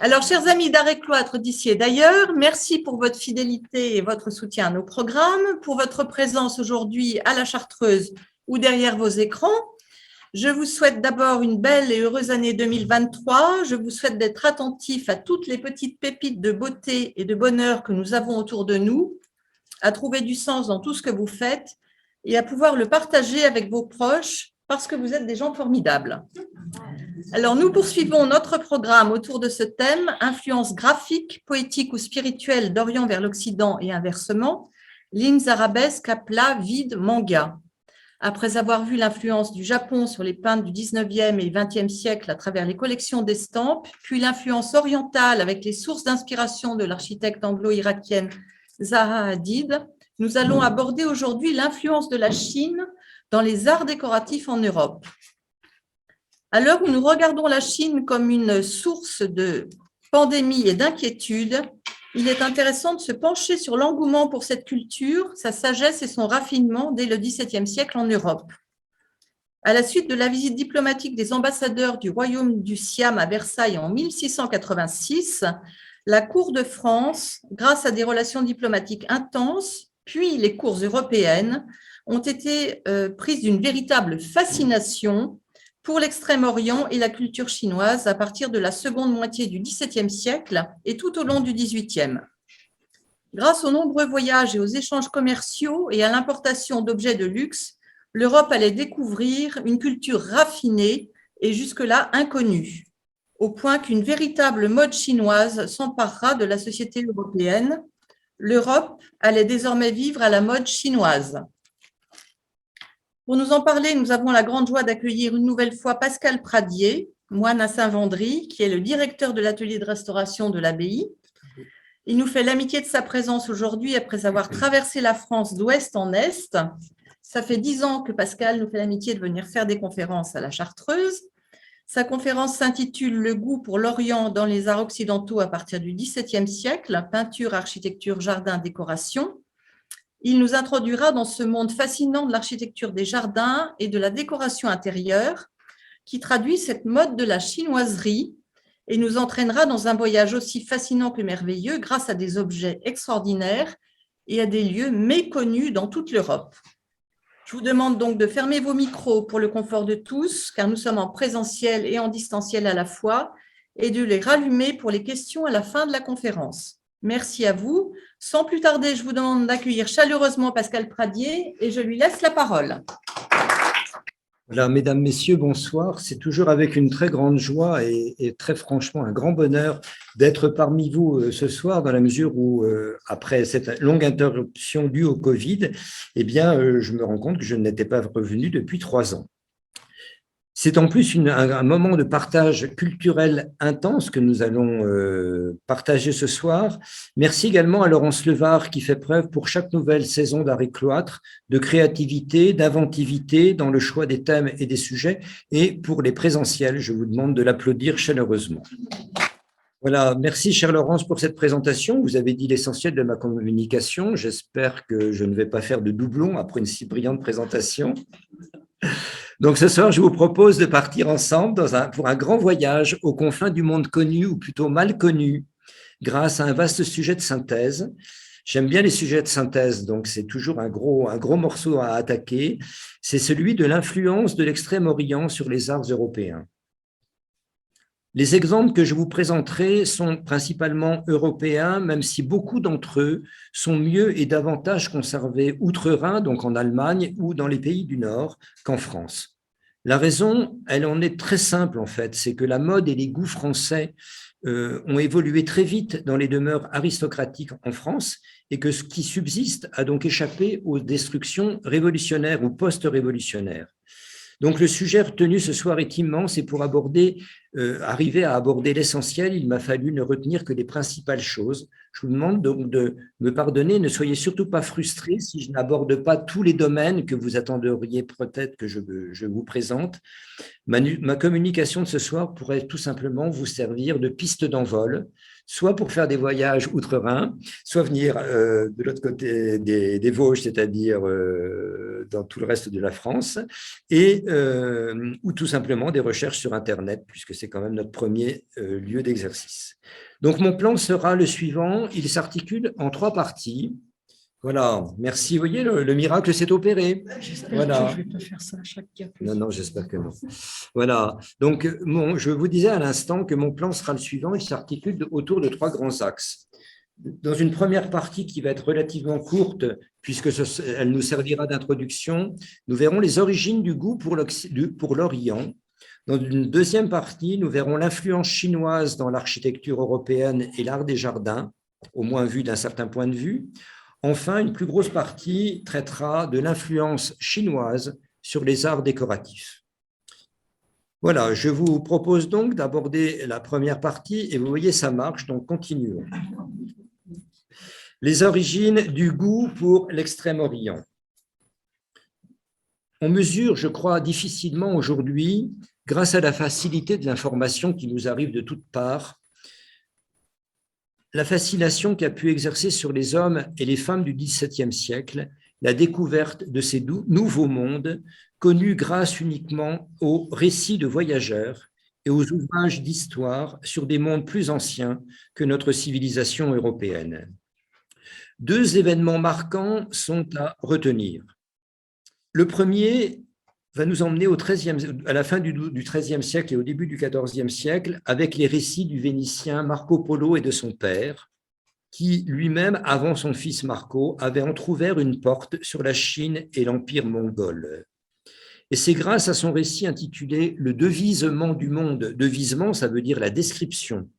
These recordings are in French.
Alors, chers amis d'Art et Cloître d'ici et d'ailleurs, merci pour votre fidélité et votre soutien à nos programmes, pour votre présence aujourd'hui à la Chartreuse ou derrière vos écrans. Je vous souhaite d'abord une belle et heureuse année 2023. Je vous souhaite d'être attentifs à toutes les petites pépites de beauté et de bonheur que nous avons autour de nous, à trouver du sens dans tout ce que vous faites et à pouvoir le partager avec vos proches parce que vous êtes des gens formidables. Alors, nous poursuivons notre programme autour de ce thème, influence graphique, poétique ou spirituelle d'Orient vers l'Occident et inversement, lignes arabesques à plat, vide, manga. Après avoir vu l'influence du Japon sur les peintres du 19e et 20e siècle à travers les collections d'estampes, puis l'influence orientale avec les sources d'inspiration de l'architecte anglo-irakienne Zaha Hadid, nous allons aborder aujourd'hui l'influence de la Chine dans les arts décoratifs en Europe. À l'heure où nous regardons la Chine comme une source de pandémie et d'inquiétude, il est intéressant de se pencher sur l'engouement pour cette culture, sa sagesse et son raffinement dès le XVIIe siècle en Europe. À la suite de la visite diplomatique des ambassadeurs du royaume du Siam à Versailles en 1686, la cour de France, grâce à des relations diplomatiques intenses, puis les cours européennes, ont été prises d'une véritable fascination pour l'Extrême-Orient et la culture chinoise à partir de la seconde moitié du XVIIe siècle et tout au long du XVIIIe. Grâce aux nombreux voyages et aux échanges commerciaux et à l'importation d'objets de luxe, l'Europe allait découvrir une culture raffinée et jusque-là inconnue, au point qu'une véritable mode chinoise s'emparera de la société européenne. L'Europe allait désormais vivre à la mode chinoise. Pour nous en parler, nous avons la grande joie d'accueillir une nouvelle fois Pascal Pradier, moine à Saint-Vendry, qui est le directeur de l'atelier de restauration de l'abbaye. Il nous fait l'amitié de sa présence aujourd'hui après avoir traversé la France d'ouest en est. Ça fait 10 ans que Pascal nous fait l'amitié de venir faire des conférences à la Chartreuse. Sa conférence s'intitule « Le goût pour l'Orient dans les arts occidentaux à partir du XVIIe siècle, peinture, architecture, jardin, décoration ». Il nous introduira dans ce monde fascinant de l'architecture des jardins et de la décoration intérieure qui traduit cette mode de la chinoiserie et nous entraînera dans un voyage aussi fascinant que merveilleux grâce à des objets extraordinaires et à des lieux méconnus dans toute l'Europe. Je vous demande donc de fermer vos micros pour le confort de tous, car nous sommes en présentiel et en distanciel à la fois, et de les rallumer pour les questions à la fin de la conférence. Merci à vous. Sans plus tarder, je vous demande d'accueillir chaleureusement Pascal Pradier et je lui laisse la parole. Voilà, mesdames, messieurs, bonsoir. C'est toujours avec une très grande joie et très franchement un grand bonheur d'être parmi vous ce soir, dans la mesure où, après cette longue interruption due au Covid, eh bien, je me rends compte que je n'étais pas revenu depuis 3 ans. C'est en plus un moment de partage culturel intense que nous allons partager ce soir. Merci également à Laurence Levard qui fait preuve pour chaque nouvelle saison d'Art et Cloître de créativité, d'inventivité dans le choix des thèmes et des sujets. Et pour les présentiels, je vous demande de l'applaudir chaleureusement. Voilà, merci chère Laurence pour cette présentation. Vous avez dit l'essentiel de ma communication. J'espère que je ne vais pas faire de doublon après une si brillante présentation. Donc ce soir, je vous propose de partir ensemble pour un grand voyage aux confins du monde connu ou plutôt mal connu grâce à un vaste sujet de synthèse. J'aime bien les sujets de synthèse, donc c'est toujours un gros morceau à attaquer. C'est celui de l'influence de l'Extrême-Orient sur les arts européens. Les exemples que je vous présenterai sont principalement européens, même si beaucoup d'entre eux sont mieux et davantage conservés outre-Rhin, donc en Allemagne ou dans les pays du Nord, qu'en France. La raison, elle en est très simple en fait, c'est que la mode et les goûts français ont évolué très vite dans les demeures aristocratiques en France et que ce qui subsiste a donc échappé aux destructions révolutionnaires ou post-révolutionnaires. Donc, le sujet retenu ce soir est immense et pour arriver à aborder l'essentiel, il m'a fallu ne retenir que les principales choses. Je vous demande donc de me pardonner, ne soyez surtout pas frustrés si je n'aborde pas tous les domaines que vous attendriez peut-être que je vous présente. Ma communication de ce soir pourrait tout simplement vous servir de piste d'envol, soit pour faire des voyages outre-Rhin, soit venir de l'autre côté des Vosges, c'est-à-dire dans tout le reste de la France, ou tout simplement des recherches sur Internet, puisque c'est quand même notre premier lieu d'exercice. Donc, mon plan sera le suivant. Il s'articule en 3 parties. Voilà, merci. Vous voyez, le miracle s'est opéré. Voilà. Je vais pas faire ça à chaque diapo. Non, j'espère que non. Voilà. Donc, je vous disais à l'instant que mon plan sera le suivant. Il s'articule autour de 3 grands axes. Dans une première partie qui va être relativement courte, puisque elle nous servira d'introduction, nous verrons les origines du goût pour l'Orient. Dans une deuxième partie, nous verrons l'influence chinoise dans l'architecture européenne et l'art des jardins, au moins vu d'un certain point de vue. Enfin, une plus grosse partie traitera de l'influence chinoise sur les arts décoratifs. Voilà, je vous propose donc d'aborder la première partie et vous voyez, ça marche, donc continuons. Les origines du goût pour l'Extrême-Orient. On mesure, je crois, difficilement aujourd'hui, grâce à la facilité de l'information qui nous arrive de toutes parts, la fascination qu'a pu exercer sur les hommes et les femmes du XVIIe siècle, la découverte de ces nouveaux mondes, connus grâce uniquement aux récits de voyageurs et aux ouvrages d'histoire sur des mondes plus anciens que notre civilisation européenne. 2 événements marquants sont à retenir. Le premier va nous emmener à la fin du XIIIe siècle et au début du XIVe siècle avec les récits du Vénitien Marco Polo et de son père, qui lui-même, avant son fils Marco, avait entrouvert une porte sur la Chine et l'Empire mongol. Et c'est grâce à son récit intitulé « Le devisement du monde », devisement, ça veut dire la description,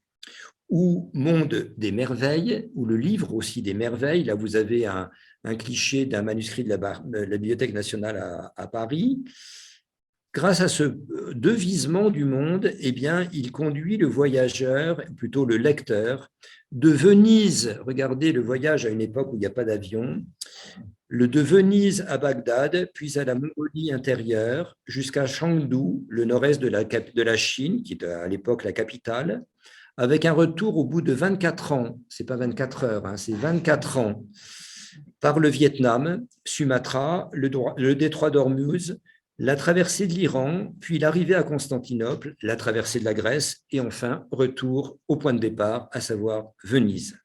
ou Monde des merveilles, ou le livre aussi des merveilles. Là, vous avez un cliché d'un manuscrit de la Bibliothèque nationale à Paris. Grâce à ce devisement du monde, eh bien, il conduit le voyageur, plutôt le lecteur, de Venise, regardez le voyage à une époque où il n'y a pas d'avion, de Venise à Bagdad, puis à la Mongolie intérieure, jusqu'à Chengdu, le nord-est de la Chine, qui est à l'époque la capitale, avec un retour au bout de 24 ans, ce n'est pas 24 heures, hein, c'est 24 ans, par le Vietnam, Sumatra, le détroit d'Ormuz, la traversée de l'Iran, puis l'arrivée à Constantinople, la traversée de la Grèce, et enfin, retour au point de départ, à savoir Venise.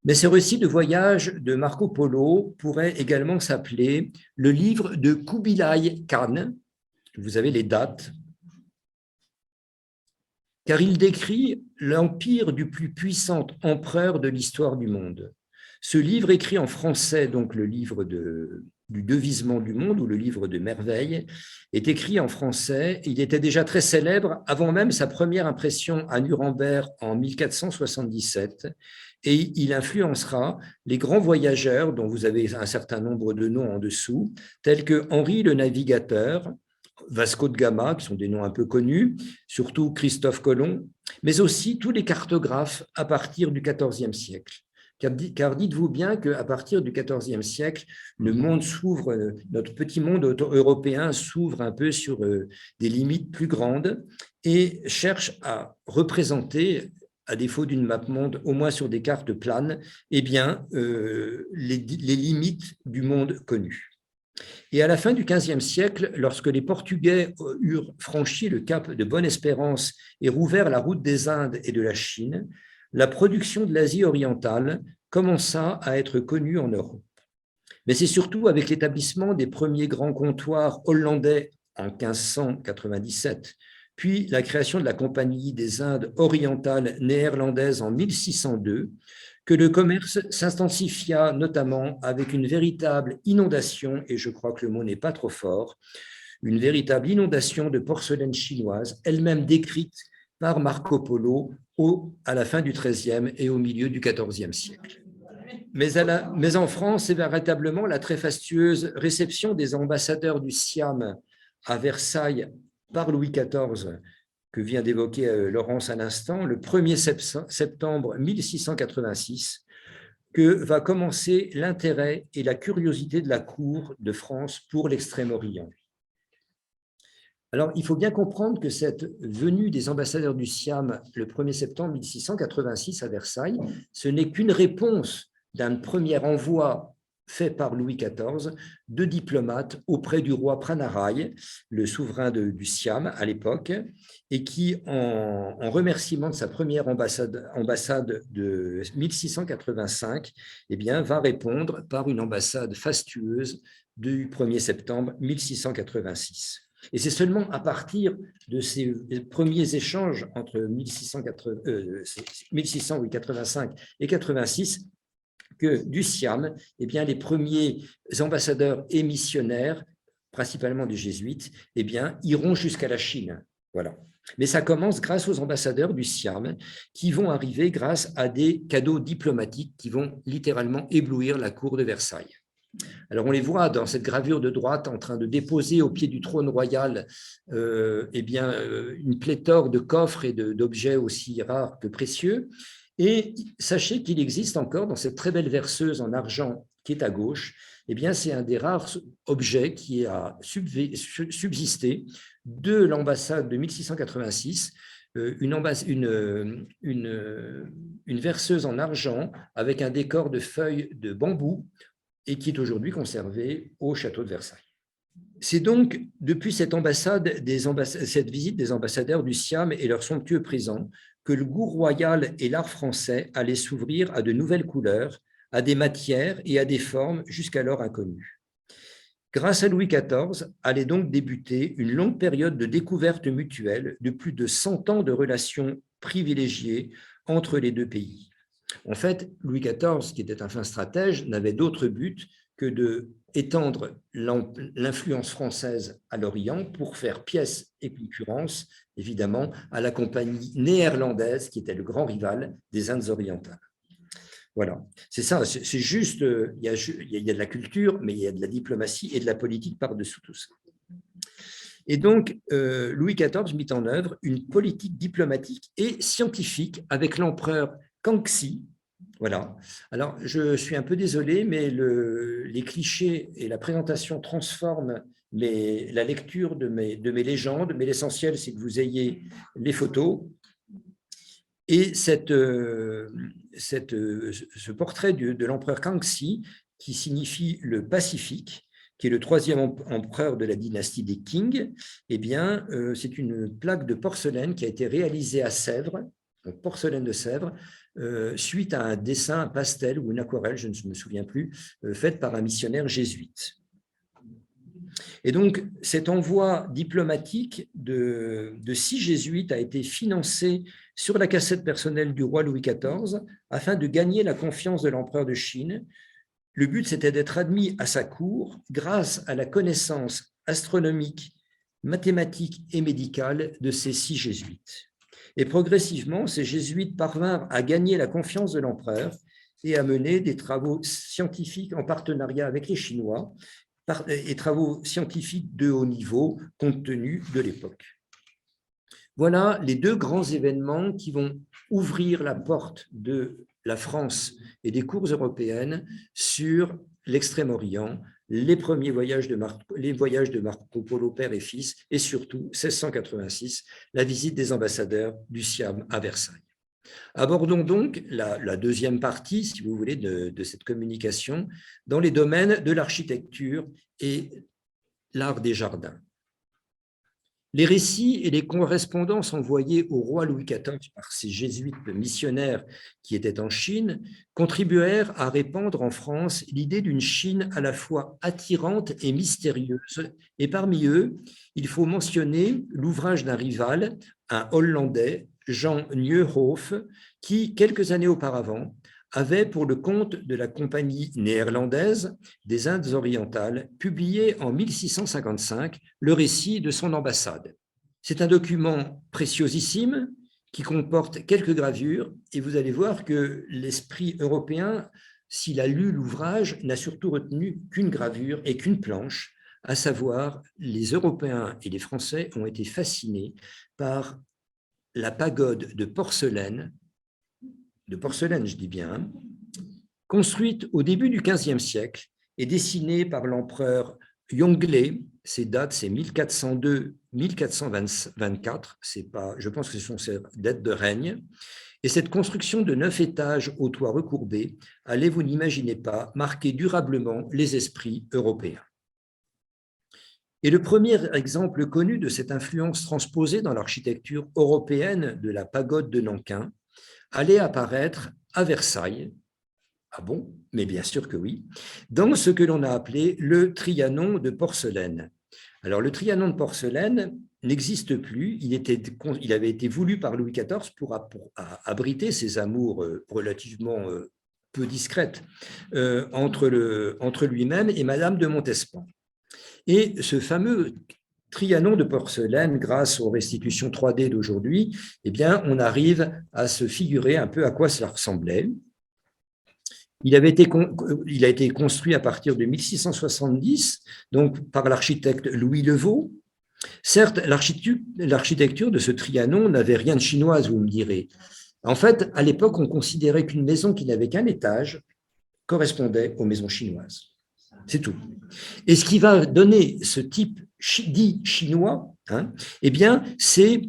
Mais ce récit de voyage de Marco Polo pourrait également s'appeler le livre de Kubilai Khan, vous avez les dates, car il décrit l'empire du plus puissant empereur de l'histoire du monde. Ce livre écrit en français, donc le livre du devisement du monde ou le livre de merveilles, est écrit en français. Il était déjà très célèbre avant même sa première impression à Nuremberg en 1477 et il influencera les grands voyageurs dont vous avez un certain nombre de noms en dessous, tels que Henri le Navigateur, Vasco de Gama, qui sont des noms un peu connus, surtout Christophe Colomb, mais aussi tous les cartographes à partir du XIVe siècle. Car dites-vous bien qu'à partir du XIVe siècle, le monde s'ouvre, notre petit monde européen s'ouvre un peu sur des limites plus grandes et cherche à représenter, à défaut d'une map monde, au moins sur des cartes planes, eh bien, les limites du monde connu. Et à la fin du XVe siècle, lorsque les Portugais eurent franchi le cap de Bonne-Espérance et rouvert la route des Indes et de la Chine, la production de l'Asie orientale commença à être connue en Europe. Mais c'est surtout avec l'établissement des premiers grands comptoirs hollandais en 1597, puis la création de la Compagnie des Indes orientales néerlandaises en 1602, que le commerce s'intensifia notamment avec une véritable inondation, et je crois que le mot n'est pas trop fort, une véritable inondation de porcelaine chinoise, elle-même décrite par Marco Polo à la fin du XIIIe et au milieu du XIVe siècle. Mais en France, c'est véritablement la très fastueuse réception des ambassadeurs du Siam à Versailles par Louis XIV, que vient d'évoquer Laurence à l'instant, le 1er septembre 1686, que va commencer l'intérêt et la curiosité de la cour de France pour l'Extrême-Orient. Alors, il faut bien comprendre que cette venue des ambassadeurs du Siam le 1er septembre 1686 à Versailles, ce n'est qu'une réponse d'un premier envoi fait par Louis XIV de diplomate auprès du roi Pranaraï, le souverain du Siam à l'époque, et qui, en remerciement de sa première ambassade de 1685, eh bien, va répondre par une ambassade fastueuse du 1er septembre 1686. Et c'est seulement à partir de ces premiers échanges entre 1685 et 86 que du Siam, eh bien, les premiers ambassadeurs et missionnaires, principalement des jésuites, eh bien, iront jusqu'à la Chine. Voilà. Mais ça commence grâce aux ambassadeurs du Siam qui vont arriver grâce à des cadeaux diplomatiques qui vont littéralement éblouir la cour de Versailles. Alors, on les voit dans cette gravure de droite en train de déposer au pied du trône royal une pléthore de coffres et d'objets aussi rares que précieux. Et sachez qu'il existe encore dans cette très belle verseuse en argent qui est à gauche, eh bien, c'est un des rares objets qui a subsisté de l'ambassade de 1686, une verseuse en argent avec un décor de feuilles de bambou et qui est aujourd'hui conservée au château de Versailles. C'est donc depuis cette visite des ambassadeurs du Siam et leurs somptueux présents que le goût royal et l'art français allaient s'ouvrir à de nouvelles couleurs, à des matières et à des formes jusqu'alors inconnues. Grâce à Louis XIV, allait donc débuter une longue période de découverte mutuelle de plus de 100 ans de relations privilégiées entre les deux pays. En fait, Louis XIV, qui était un fin stratège, n'avait d'autre but que d'étendre l'influence française à l'Orient pour faire pièce et concurrence, évidemment, à la compagnie néerlandaise qui était le grand rival des Indes orientales. Voilà, c'est ça, c'est juste, il y a de la culture, mais il y a de la diplomatie et de la politique par-dessous tout ça. Et donc, Louis XIV mit en œuvre une politique diplomatique et scientifique avec l'empereur Kangxi. Voilà. Alors, je suis un peu désolé, mais les clichés et la présentation transforment la lecture de mes légendes, mais l'essentiel, c'est que vous ayez les photos. Et ce portrait de l'empereur Kangxi, qui signifie le Pacifique, qui est le 3e empereur de la dynastie des Qing, eh bien, c'est une plaque de porcelaine qui a été réalisée à Sèvres, donc porcelaine de Sèvres, suite à un dessin, un pastel ou une aquarelle, je ne me souviens plus, faite par un missionnaire jésuite. Et donc, cet envoi diplomatique de 6 jésuites a été financé sur la cassette personnelle du roi Louis XIV afin de gagner la confiance de l'empereur de Chine. Le but, c'était d'être admis à sa cour grâce à la connaissance astronomique, mathématique et médicale de ces 6 jésuites. Et progressivement, ces jésuites parvinrent à gagner la confiance de l'empereur et à mener des travaux scientifiques en partenariat avec les Chinois, et travaux scientifiques de haut niveau compte tenu de l'époque. Voilà les 2 grands événements qui vont ouvrir la porte de la France et des cours européennes sur l'Extrême-Orient, les premiers voyages de Marco Polo, père et fils, et surtout, 1686, la visite des ambassadeurs du Siam à Versailles. Abordons donc la deuxième partie, si vous voulez, de cette communication dans les domaines de l'architecture et l'art des jardins. Les récits et les correspondances envoyées au roi Louis XIV par ces jésuites missionnaires qui étaient en Chine contribuèrent à répandre en France l'idée d'une Chine à la fois attirante et mystérieuse. Et parmi eux, il faut mentionner l'ouvrage d'un rival, un Hollandais, Jean Nieuwhof, qui, quelques années auparavant, avait, pour le compte de la Compagnie néerlandaise des Indes orientales, publié en 1655 le récit de son ambassade. C'est un document préciosissime qui comporte quelques gravures, et vous allez voir que l'esprit européen, s'il a lu l'ouvrage, n'a surtout retenu qu'une gravure et qu'une planche, à savoir les Européens et les Français ont été fascinés par la pagode de porcelaine je dis bien, construite au début du XVe siècle et dessinée par l'empereur Yongle. Ces dates, c'est 1402-1424, je pense que ce sont ses dates de règne. Et cette construction de 9 étages au toit recourbé allait, vous n'imaginez pas, marquer durablement les esprits européens. Et le premier exemple connu de cette influence transposée dans l'architecture européenne de la pagode de Nankin allait apparaître à Versailles. Ah bon? Mais bien sûr que oui, dans ce que l'on a appelé le Trianon de porcelaine. Alors, le Trianon de porcelaine n'existe plus. Il avait été voulu par Louis XIV pour abriter ses amours relativement peu discrètes entre lui-même et Madame de Montespan. Et ce fameux Trianon de porcelaine, grâce aux restitutions 3D d'aujourd'hui, eh bien, on arrive à se figurer un peu à quoi cela ressemblait. Il a été construit à partir de 1670, donc par l'architecte Louis Levaux. Certes, l'architecture de ce Trianon n'avait rien de chinoise, vous me direz. En fait, à l'époque, on considérait qu'une maison qui n'avait qu'un étage correspondait aux maisons chinoises. C'est tout. Et ce qui va donner ce type dit chinois, eh bien, c'est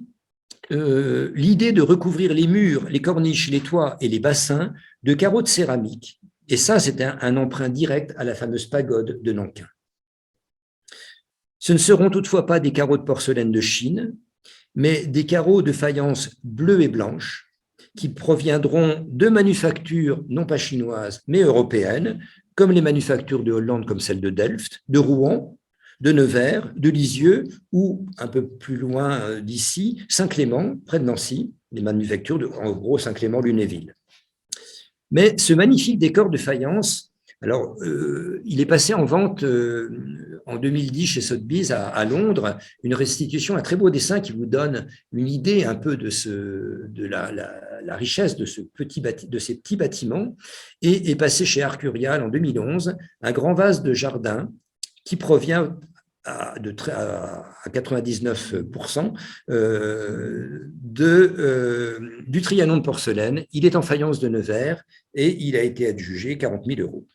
l'idée de recouvrir les murs, les corniches, les toits et les bassins de carreaux de céramique. Et ça, c'est un emprunt direct à la fameuse pagode de Nankin. Ce ne seront toutefois pas des carreaux de porcelaine de Chine, mais des carreaux de faïence bleue et blanche qui proviendront de manufactures non pas chinoises, mais européennes, comme les manufactures de Hollande, comme celle de Delft, de Rouen, de Nevers, de Lisieux, ou un peu plus loin d'ici, Saint-Clément, près de Nancy, les manufactures de, en gros, Saint-Clément-Lunéville. Mais ce magnifique décor de faïence, alors, il est passé en vente en 2010 chez Sotheby's à Londres, une restitution, un très beau dessin qui vous donne une idée un peu de la richesse de ces petits bâtiments, et est passé chez Arcurial en 2011, un grand vase de jardin qui provient à 99% du Trianon de porcelaine. Il est en faïence de Nevers et il a été adjugé 40 000 €.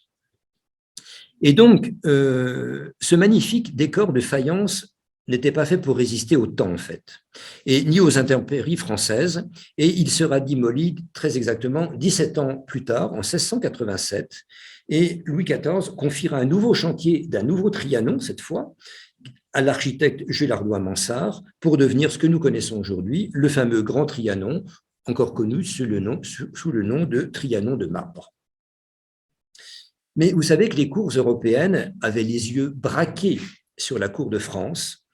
Et donc, ce magnifique décor de faïence n'était pas fait pour résister au temps, en fait, et ni aux intempéries françaises, et il sera démoli très exactement 17 ans plus tard, en 1687, et Louis XIV confiera un nouveau chantier d'un nouveau Trianon, cette fois, à l'architecte Jules Ardois-Mansart, pour devenir ce que nous connaissons aujourd'hui, le fameux Grand Trianon, encore connu sous le nom de Trianon de marbre. Mais vous savez que les cours européennes avaient les yeux braqués sur la cour de France,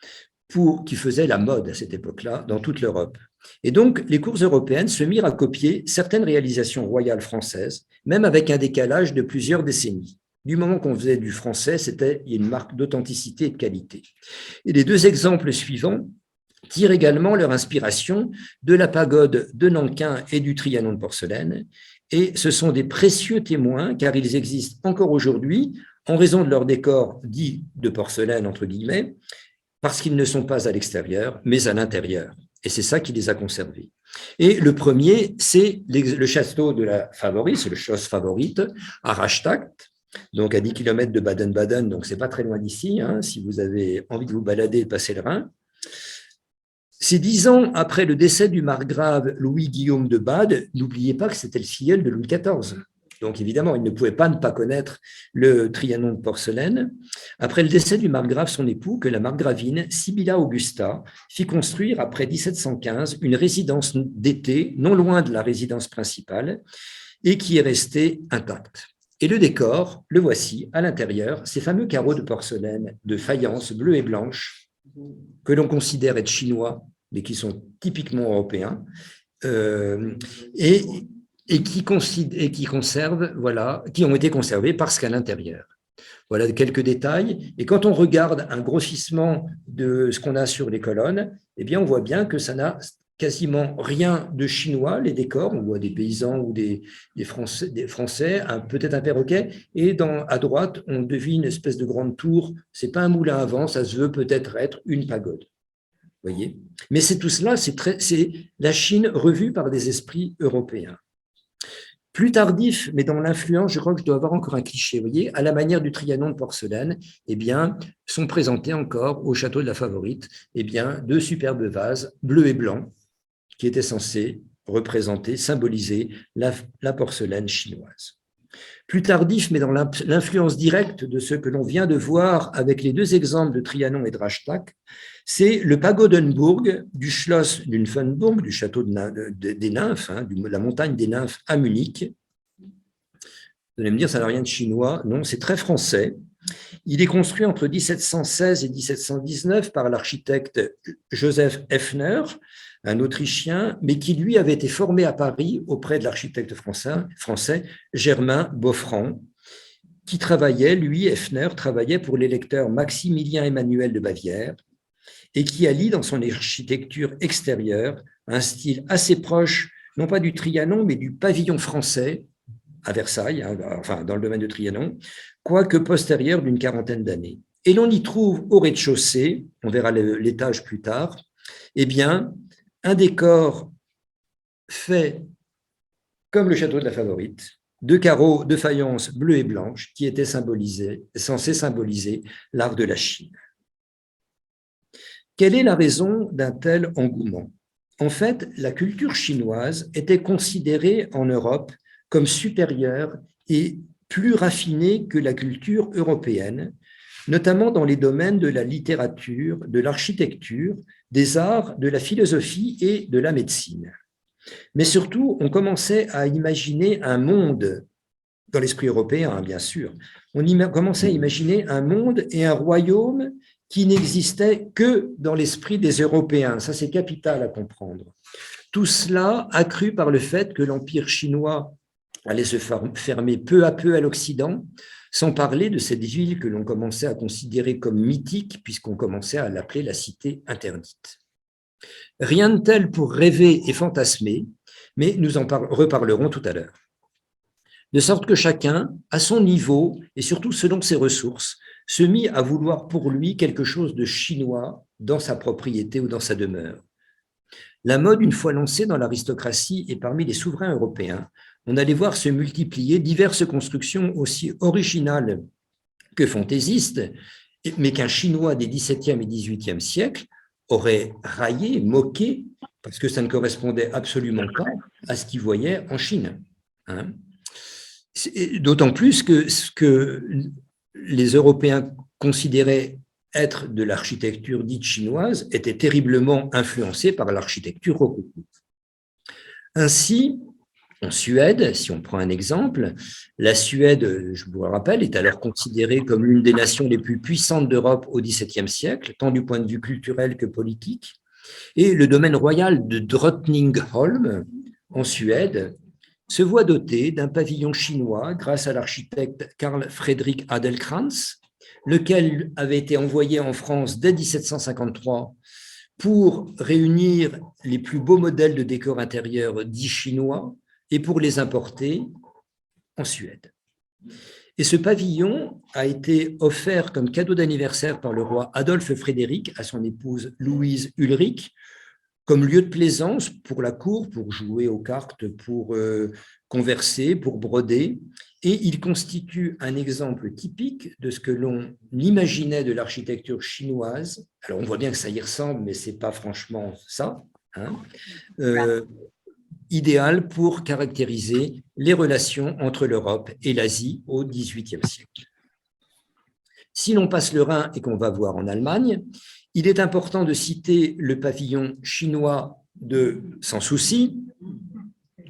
qui faisait la mode à cette époque-là dans toute l'Europe. Et donc, les cours européennes se mirent à copier certaines réalisations royales françaises, même avec un décalage de plusieurs décennies. Du moment qu'on faisait du français, c'était une marque d'authenticité et de qualité. Et les deux exemples suivants tirent également leur inspiration de la pagode de Nankin et du Trianon de porcelaine. Et ce sont des précieux témoins, car ils existent encore aujourd'hui, en raison de leur décor dit de porcelaine, entre guillemets, parce qu'ils ne sont pas à l'extérieur, mais à l'intérieur. Et c'est ça qui les a conservés. Et le premier, c'est le château de la Favorite, c'est le Schloss Favorite, à Rastatt, donc à 10 km de Baden-Baden, donc c'est pas très loin d'ici, si vous avez envie de vous balader et de passer le Rhin. C'est 10 ans après le décès du margrave Louis-Guillaume de Bade. N'oubliez pas que c'était le filleul de Louis XIV. Donc, évidemment, il ne pouvait pas ne pas connaître le Trianon de porcelaine. Après le décès du margrave, son époux, que la margravine Sibylla Augusta fit construire après 1715 une résidence d'été non loin de la résidence principale et qui est restée intacte. Et le décor, le voici à l'intérieur, ces fameux carreaux de porcelaine de faïence bleue et blanche que l'on considère être chinois, mais qui sont typiquement européens, et qui conservent, voilà, qui ont été conservés parce qu'à l'intérieur. Voilà quelques détails. Et quand on regarde un grossissement de ce qu'on a sur les colonnes, eh bien, on voit bien que ça n'a quasiment rien de chinois, les décors. On voit des paysans ou des Français, peut-être un perroquet. Et à droite, on devine une espèce de grande tour. Ce n'est pas un moulin à vent, ça se veut peut-être être une pagode. Voyez. Mais c'est tout cela, c'est la Chine revue par des esprits européens. Plus tardif, mais dans l'influence, je crois que je dois avoir encore un cliché, vous voyez, à la manière du Trianon de porcelaine, eh bien, sont présentés encore au château de la Favorite, eh bien, deux superbes vases bleus et blancs qui étaient censés représenter, symboliser la porcelaine chinoise. Plus tardif, mais dans l'influence directe de ce que l'on vient de voir avec les deux exemples de Trianon et de Reichstag, c'est le Pagodenburg du Schloss Nymphenburg, du château des nymphes, de la montagne des nymphes à Munich. Vous allez me dire, ça n'a rien de chinois. Non, c'est très français. Il est construit entre 1716 et 1719 par l'architecte Joseph Effner, un Autrichien, mais qui, lui, avait été formé à Paris auprès de l'architecte français Germain Boffrand, qui travaillait, lui, Effner, travaillait pour l'électeur Maximilien Emmanuel de Bavière et qui allie dans son architecture extérieure un style assez proche, non pas du Trianon, mais du pavillon français à Versailles, enfin dans le domaine de Trianon, quoique postérieur d'une quarantaine d'années. Et l'on y trouve au rez-de-chaussée, on verra l'étage plus tard, eh bien, un décor fait comme le château de la Favorite, de carreaux de faïence bleue et blanche qui étaient censés symboliser l'art de la Chine. Quelle est la raison d'un tel engouement? En fait, la culture chinoise était considérée en Europe comme supérieure et plus raffinée que la culture européenne, notamment dans les domaines de la littérature, de l'architecture, des arts, de la philosophie et de la médecine. Mais surtout, on commençait à imaginer un monde, dans l'esprit européen, bien sûr, on commençait à imaginer un monde et un royaume qui n'existait que dans l'esprit des Européens. Ça, c'est capital à comprendre. Tout cela accru par le fait que l'Empire chinois allait se fermer peu à peu à l'Occident, sans parler de cette ville que l'on commençait à considérer comme mythique, puisqu'on commençait à l'appeler la cité interdite. Rien de tel pour rêver et fantasmer, mais nous en reparlerons tout à l'heure. De sorte que chacun, à son niveau, et surtout selon ses ressources, se mit à vouloir pour lui quelque chose de chinois dans sa propriété ou dans sa demeure. La mode, une fois lancée dans l'aristocratie et parmi les souverains européens, on allait voir se multiplier diverses constructions aussi originales que fantaisistes, mais qu'un Chinois des XVIIe et XVIIIe siècles aurait raillé, moqué, parce que ça ne correspondait absolument pas à ce qu'il voyait en Chine. D'autant plus que ce que les Européens considéraient être de l'architecture dite chinoise était terriblement influencé par l'architecture rococo. Ainsi, en Suède, si on prend un exemple, la Suède, je vous le rappelle, est alors considérée comme l'une des nations les plus puissantes d'Europe au XVIIe siècle, tant du point de vue culturel que politique. Et le domaine royal de Drottningholm, en Suède, se voit doté d'un pavillon chinois grâce à l'architecte Carl Fredrik Adelkrantz, lequel avait été envoyé en France dès 1753 pour réunir les plus beaux modèles de décors intérieurs dits chinois et pour les importer en Suède. Et ce pavillon a été offert comme cadeau d'anniversaire par le roi Adolphe Frédéric à son épouse Louise Ulrich, comme lieu de plaisance pour la cour, pour jouer aux cartes, pour converser, pour broder. Et il constitue un exemple typique de ce que l'on imaginait de l'architecture chinoise. Alors, on voit bien que ça y ressemble, mais ce n'est pas franchement ça. Idéal pour caractériser les relations entre l'Europe et l'Asie au XVIIIe siècle. Si l'on passe le Rhin et qu'on va voir en Allemagne, il est important de citer le pavillon chinois de Sanssouci,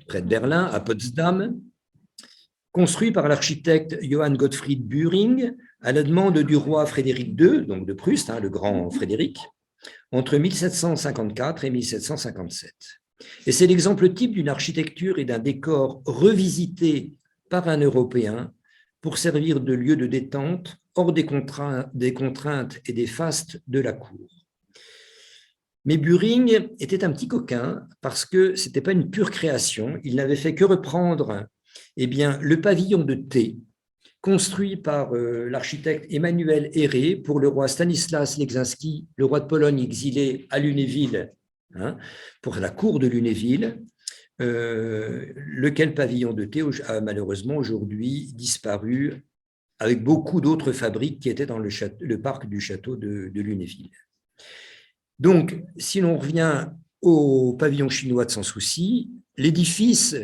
près de Berlin, à Potsdam, construit par l'architecte Johann Gottfried Bühring à la demande du roi Frédéric II, donc de Prusse, le grand Frédéric, entre 1754 et 1757. Et c'est l'exemple type d'une architecture et d'un décor revisité par un Européen pour servir de lieu de détente hors des contraintes et des fastes de la cour. Mais Bühring était un petit coquin parce que ce n'était pas une pure création, il n'avait fait que reprendre le pavillon de thé construit par l'architecte Emmanuel Héré pour le roi Stanislas Leczinski, le roi de Pologne exilé à Lunéville, pour la cour de Lunéville, lequel pavillon de thé a malheureusement aujourd'hui disparu avec beaucoup d'autres fabriques qui étaient dans le parc du château de Lunéville. Donc, si l'on revient au pavillon chinois de Sans Souci. L'édifice,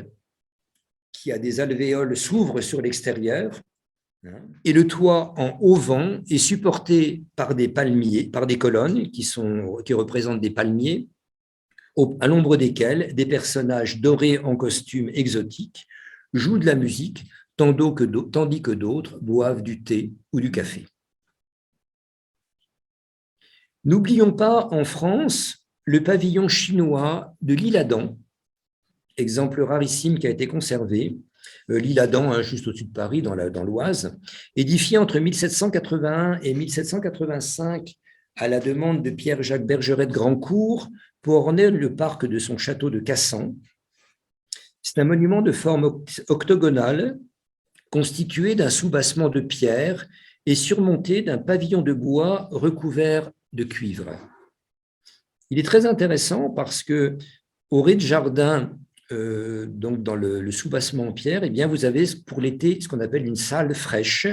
qui a des alvéoles, s'ouvre sur l'extérieur et le toit en auvent est supporté par des palmiers, par des colonnes qui représentent des palmiers, à l'ombre desquels des personnages dorés en costumes exotiques jouent de la musique, tandis que d'autres boivent du thé ou du café. N'oublions pas en France le pavillon chinois de l'Isle-Adam, exemple rarissime qui a été conservé, l'Isle-Adam, juste au-dessus de Paris, dans l'Oise, édifié entre 1781 et 1785 à la demande de Pierre-Jacques Bergeret de Grandcourt pour orner le parc de son château de Cassan. C'est un monument de forme octogonale constitué d'un soubassement de pierre et surmonté d'un pavillon de bois recouvert de cuivre. Il est très intéressant parce que au rez-de-jardin, donc dans le soubassement en pierre, eh bien vous avez pour l'été ce qu'on appelle une salle fraîche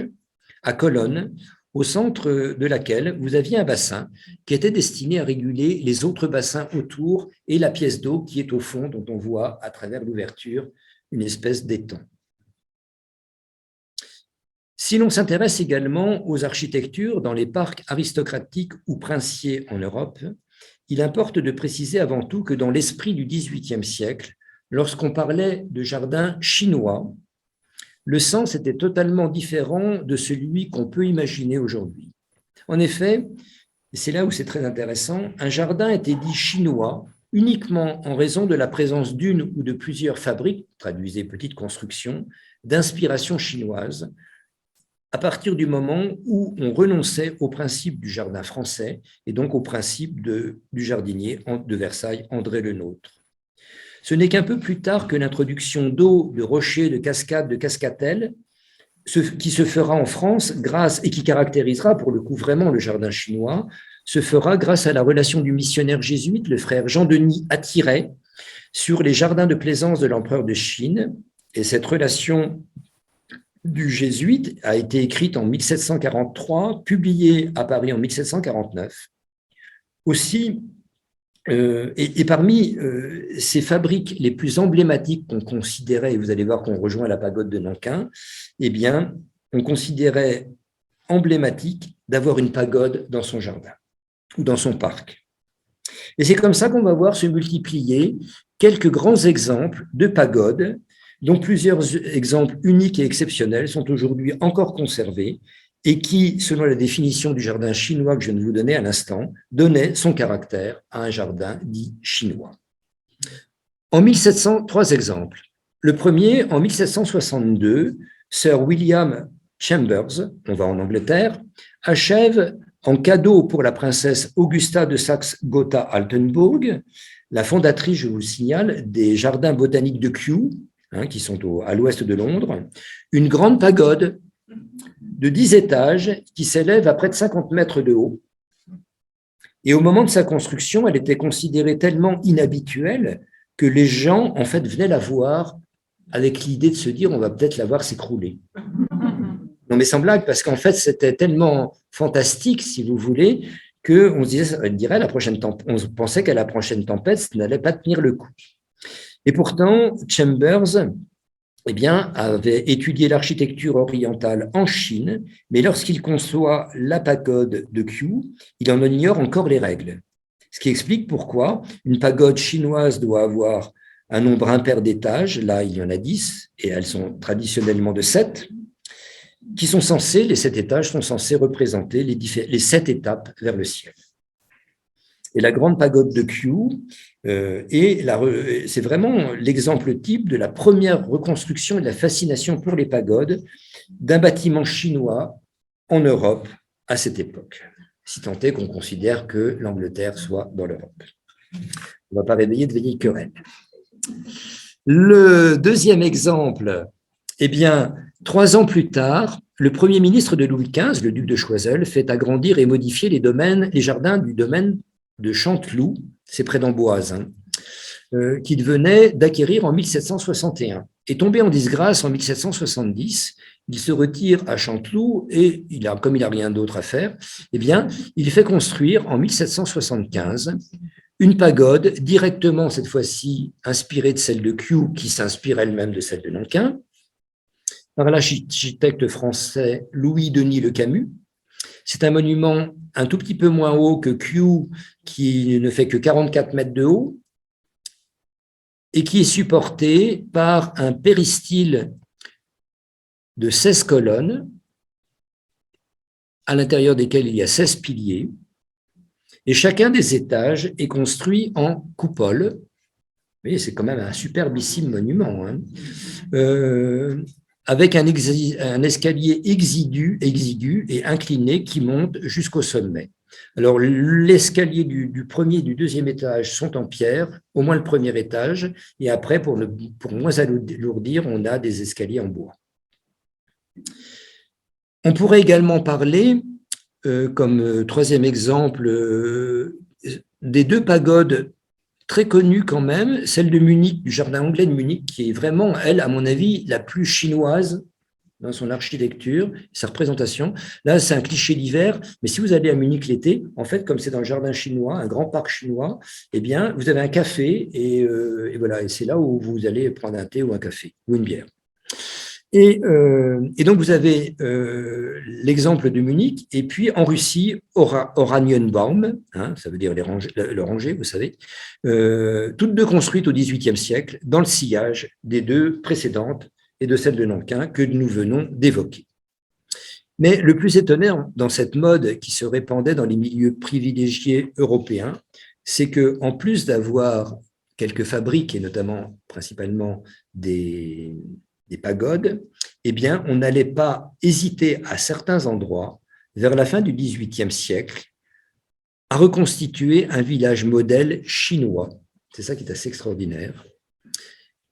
à colonnes, au centre de laquelle vous aviez un bassin qui était destiné à réguler les autres bassins autour et la pièce d'eau qui est au fond, dont on voit à travers l'ouverture une espèce d'étang. Si l'on s'intéresse également aux architectures dans les parcs aristocratiques ou princiers en Europe, il importe de préciser avant tout que dans l'esprit du XVIIIe siècle, lorsqu'on parlait de jardin chinois, le sens était totalement différent de celui qu'on peut imaginer aujourd'hui. En effet, et c'est là où c'est très intéressant, un jardin était dit chinois uniquement en raison de la présence d'une ou de plusieurs fabriques, traduisez petite construction, d'inspiration chinoise, à partir du moment où on renonçait au principe du jardin français et donc au principe du jardinier de Versailles, André Le Nôtre. Ce n'est qu'un peu plus tard que l'introduction d'eau, de rochers, de cascades, de cascatelles, qui se fera en France grâce et qui caractérisera pour le coup vraiment le jardin chinois, se fera grâce à la relation du missionnaire jésuite, le frère Jean-Denis Attiret, sur les jardins de plaisance de l'empereur de Chine. Et cette relation du jésuite a été écrite en 1743, publiée à Paris en 1749. Aussi, et parmi ces fabriques les plus emblématiques qu'on considérait, et vous allez voir qu'on rejoint la pagode de Nankin, eh bien, on considérait emblématique d'avoir une pagode dans son jardin ou dans son parc. Et c'est comme ça qu'on va voir se multiplier quelques grands exemples de pagodes, dont plusieurs exemples uniques et exceptionnels sont aujourd'hui encore conservés et qui, selon la définition du jardin chinois que je viens de vous donner à l'instant, donnaient son caractère à un jardin dit chinois. En 1700, 3 exemples. Le premier, en 1762, Sir William Chambers, on va en Angleterre, achève en cadeau pour la princesse Augusta de Saxe-Gotha-Altenburg, la fondatrice, je vous le signale, des jardins botaniques de Kew, qui sont à l'ouest de Londres, une grande pagode de 10 étages qui s'élève à près de 50 mètres de haut. Et au moment de sa construction, elle était considérée tellement inhabituelle que les gens, en fait, venaient la voir avec l'idée de se dire on va peut-être la voir s'écrouler. Non, mais sans blague, parce qu'en fait, c'était tellement fantastique, si vous voulez, qu'on on pensait qu'à la prochaine tempête, ça n'allait pas tenir le coup. Et pourtant, Chambers avait étudié l'architecture orientale en Chine, mais lorsqu'il conçoit la pagode de Kew, il en ignore encore les règles. Ce qui explique pourquoi une pagode chinoise doit avoir un nombre impair d'étages, là il y en a 10, et elles sont traditionnellement de 7, les 7 étages sont censés représenter les 7 étapes vers le ciel. Et la grande pagode de Kew c'est vraiment l'exemple type de la première reconstruction et de la fascination pour les pagodes d'un bâtiment chinois en Europe à cette époque, si tant est qu'on considère que l'Angleterre soit dans l'Europe. On ne va pas réveiller de vieilles querelles. Le deuxième exemple, 3 ans plus tard, le Premier ministre de Louis XV, le duc de Choiseul, fait agrandir et modifier les jardins du domaine de Chanteloup, c'est près d'Amboise, qu'il venait d'acquérir en 1761. Et tombé en disgrâce en 1770, il se retire à Chanteloup et, comme il n'a rien d'autre à faire, il fait construire en 1775 une pagode directement, cette fois-ci, inspirée de celle de Kew, qui s'inspire elle-même de celle de Nankin, par l'architecte français Louis-Denis Le Camus. C'est un monument un tout petit peu moins haut que Kew, qui ne fait que 44 mètres de haut, et qui est supporté par un péristyle de 16 colonnes, à l'intérieur desquelles il y a 16 piliers, et chacun des étages est construit en coupole. Vous voyez, c'est quand même un superbissime monument, hein. Avec un escalier exigu et incliné qui monte jusqu'au sommet. Alors, l'escalier du premier et du deuxième étage sont en pierre, au moins le premier étage, et après, pour moins alourdir, on a des escaliers en bois. On pourrait également parler, comme troisième exemple, des deux pagodes très connue quand même, celle de Munich, du jardin anglais de Munich, qui est vraiment, elle, à mon avis, la plus chinoise dans son architecture, sa représentation. Là, c'est un cliché d'hiver, mais si vous allez à Munich l'été, en fait, comme c'est dans le jardin chinois, un grand parc chinois, eh bien, vous avez un café et voilà, et c'est là où vous allez prendre un thé ou un café ou une bière. Et donc, vous avez l'exemple de Munich, et puis en Russie, Oranienbaum, hein, ça veut dire l'oranger, vous savez, toutes deux construites au XVIIIe siècle, dans le sillage des deux précédentes et de celle de Nankin que nous venons d'évoquer. Mais le plus étonnant dans cette mode qui se répandait dans les milieux privilégiés européens, c'est qu'en plus d'avoir quelques fabriques, et notamment principalement des pagodes, eh bien, on n'allait pas hésiter à certains endroits, vers la fin du XVIIIe siècle, à reconstituer un village modèle chinois. C'est ça qui est assez extraordinaire,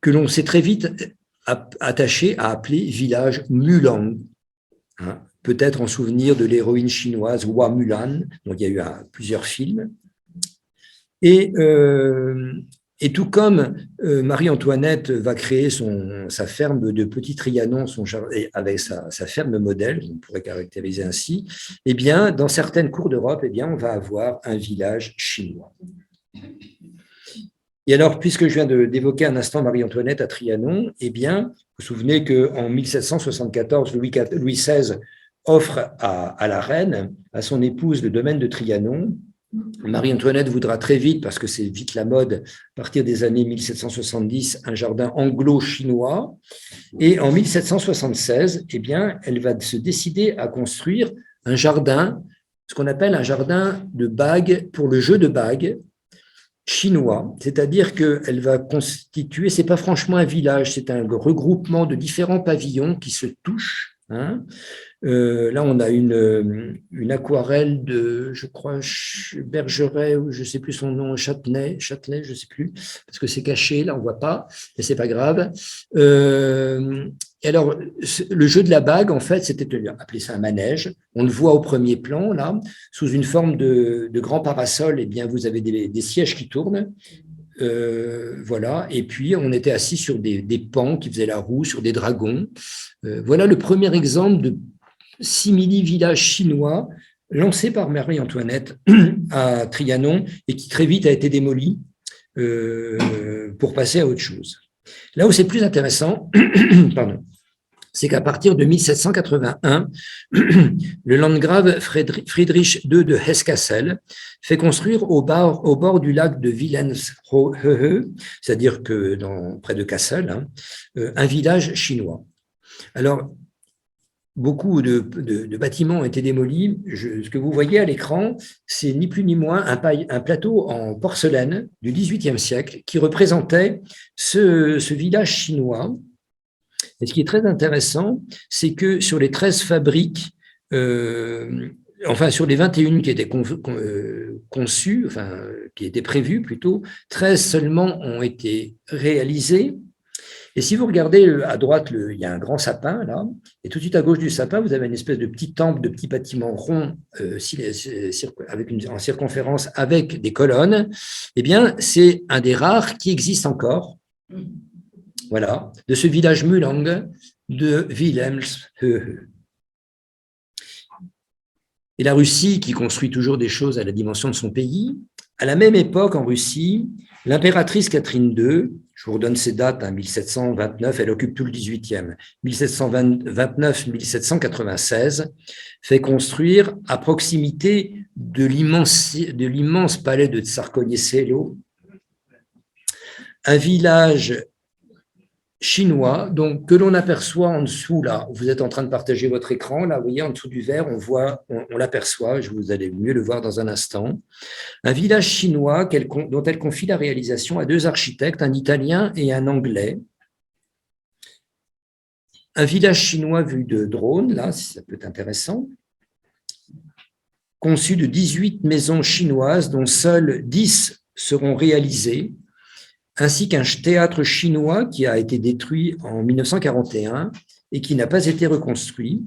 que l'on s'est très vite attaché à appeler village Mulan, hein, peut-être en souvenir de l'héroïne chinoise Hua Mulan, dont il y a eu plusieurs films. Et tout comme Marie-Antoinette va créer sa ferme de Petit Trianon, avec sa ferme modèle, on pourrait caractériser ainsi, eh bien, dans certaines cours d'Europe, eh bien, on va avoir un village chinois. Et alors, puisque je viens d'évoquer un instant Marie-Antoinette à Trianon, eh bien, vous vous souvenez qu'en 1774, Louis XVI offre à la reine, à son épouse, le domaine de Trianon. Marie-Antoinette voudra très vite, parce que c'est vite la mode, à partir des années 1770, un jardin anglo-chinois. Et en 1776, eh bien, elle va se décider à construire un jardin, ce qu'on appelle un jardin de bagues pour le jeu de bagues chinois. C'est-à-dire qu'elle va constituer, ce n'est pas franchement un village, c'est un regroupement de différents pavillons qui se touchent, hein. Là, on a une aquarelle de, je crois, Bergeret, ou je ne sais plus son nom, Châtelet, je ne sais plus, parce que c'est caché, là, on ne voit pas, mais ce n'est pas grave. Et alors, le jeu de la bague, en fait, c'était appeler ça un manège. On le voit au premier plan, là, sous une forme de grand parasol, eh bien, vous avez des sièges qui tournent. Voilà, et puis on était assis sur des pans qui faisaient la roue, sur des dragons. Voilà le premier exemple de simili-village chinois lancé par Marie-Antoinette à Trianon et qui très vite a été démoli pour passer à autre chose. Là où c'est plus intéressant, pardon, c'est qu'à partir de 1781, le landgrave Friedrich II de Hesse-Kassel fait construire au bord du lac de Wilhelmshöhe, c'est-à-dire que près de Kassel, hein, un village chinois. Alors, beaucoup de bâtiments ont été démolis. Ce que vous voyez à l'écran, c'est ni plus ni moins un plateau en porcelaine du XVIIIe siècle qui représentait ce village chinois. Et ce qui est très intéressant, c'est que sur les 13 fabriques, enfin sur les 21 qui étaient conçues, enfin qui étaient prévues plutôt, 13 seulement ont été réalisées. Et si vous regardez à droite, il y a un grand sapin là, et tout de suite à gauche du sapin, vous avez une espèce de petit temple, de petit bâtiment rond en circonférence avec des colonnes. Eh bien, c'est un des rares qui existe encore. Voilà, de ce village Mulang de Wilhelmshöhe. Et la Russie, qui construit toujours des choses à la dimension de son pays, À la même époque, en Russie, l'impératrice Catherine II, je vous redonne ces dates, 1729, elle occupe tout le 18e, 1729-1796, fait construire à proximité de l'immense palais de Tsarskoye-Selo un village chinois, donc, que l'on aperçoit en dessous, là. Vous êtes en train de partager votre écran, là, vous voyez, en dessous du verre, on l'aperçoit, vous allez mieux le voir dans un instant. Un village chinois dont elle confie la réalisation à deux architectes, un Italien et un Anglais. Un village chinois vu de drone, là, si ça peut être intéressant, conçu de 18 maisons chinoises, dont seules 10 seront réalisées, ainsi qu'un théâtre chinois qui a été détruit en 1941 et qui n'a pas été reconstruit.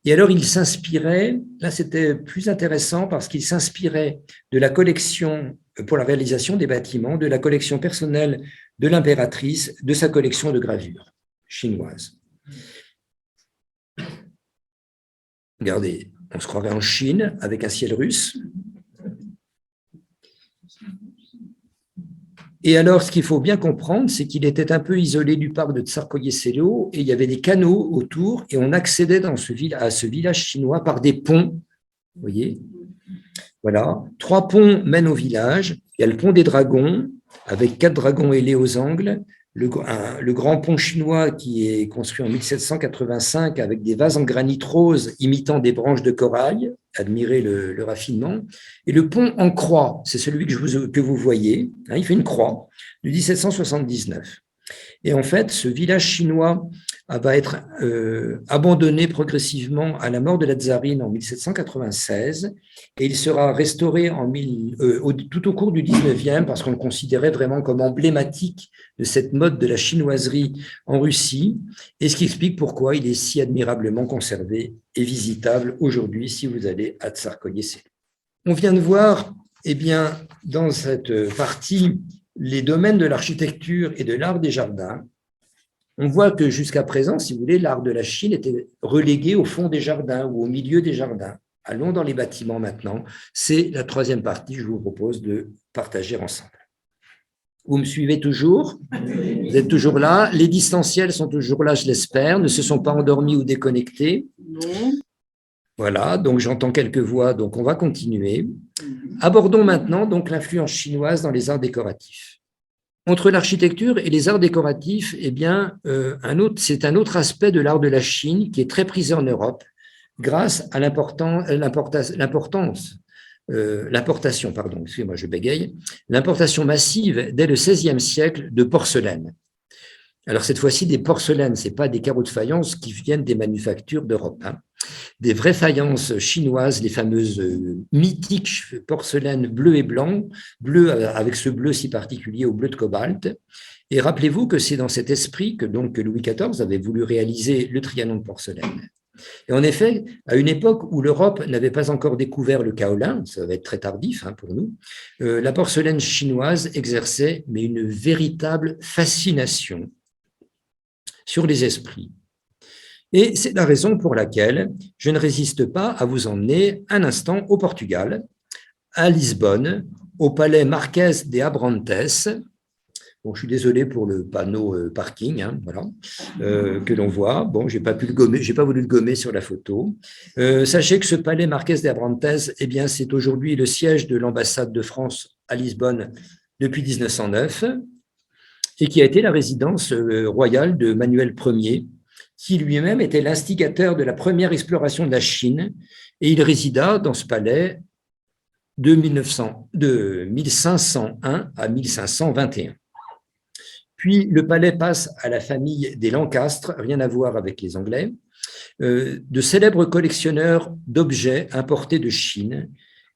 Et alors, il s'inspirait, là c'était plus intéressant parce qu'il s'inspirait de la collection, pour la réalisation des bâtiments, de la collection personnelle de l'impératrice, de sa collection de gravures chinoises. Regardez, on se croirait en Chine avec un ciel russe. Et alors, ce qu'il faut bien comprendre, c'est qu'il était un peu isolé du parc de Tsarskoye-Selo et il y avait des canaux autour et on accédait à ce village chinois par des ponts. Vous voyez ? Voilà. 3 ponts mènent au village. Il y a le pont des dragons, avec 4 dragons ailés aux angles. Le grand pont chinois qui est construit en 1785 avec des vases en granit rose imitant des branches de corail. Admirez le raffinement. Et le pont en croix, c'est celui que vous voyez, hein, il fait une croix, de 1779. Et en fait, ce village chinois va être abandonné progressivement à la mort de la tsarine en 1796, et il sera restauré tout au cours du 19e, parce qu'on le considérait vraiment comme emblématique de cette mode de la chinoiserie en Russie, et ce qui explique pourquoi il est si admirablement conservé et visitable aujourd'hui si vous allez à Tsarskoye-Selo. On vient de voir, eh bien, dans cette partie, les domaines de l'architecture et de l'art des jardins. On voit que jusqu'à présent, si vous voulez, l'art de la Chine était relégué au fond des jardins ou au milieu des jardins. Allons dans les bâtiments maintenant. C'est la 3e partie que je vous propose de partager ensemble. Vous me suivez toujours? Vous êtes toujours là? Les distanciels sont toujours là, je l'espère, ne se sont pas endormis ou déconnectés? Non. Voilà, donc j'entends quelques voix, donc on va continuer. Abordons maintenant donc l'influence chinoise dans les arts décoratifs. Entre l'architecture et les arts décoratifs, eh bien, c'est un autre aspect de l'art de la Chine qui est très prisé en Europe grâce à l'importation massive dès le XVIe siècle de porcelaine. Alors cette fois-ci, des porcelaines, ce n'est pas des carreaux de faïence qui viennent des manufactures d'Europe, hein. Des vraies faïences chinoises, les fameuses mythiques porcelaines bleues et blancs, bleu avec ce bleu si particulier au bleu de cobalt. Et rappelez-vous que c'est dans cet esprit que Louis XIV avait voulu réaliser le Trianon de porcelaine. Et en effet, à une époque où l'Europe n'avait pas encore découvert le kaolin, ça va être très tardif, hein, pour nous, la porcelaine chinoise exerçait mais une véritable fascination sur les esprits. Et c'est la raison pour laquelle je ne résiste pas à vous emmener un instant au Portugal, à Lisbonne, au palais Marquês de Abrantes. Bon, je suis désolé pour le panneau parking, hein, voilà, que l'on voit. Bon, j'ai pas voulu le gommer sur la photo. Sachez que ce palais Marquês de Abrantes, eh bien, c'est aujourd'hui le siège de l'ambassade de France à Lisbonne depuis 1909 et qui a été la résidence royale de Manuel Ier, qui lui-même était l'instigateur de la première exploration de la Chine, et il résida dans ce palais de 1501 à 1521. Puis le palais passe à la famille des Lancastre, rien à voir avec les Anglais, de célèbres collectionneurs d'objets importés de Chine,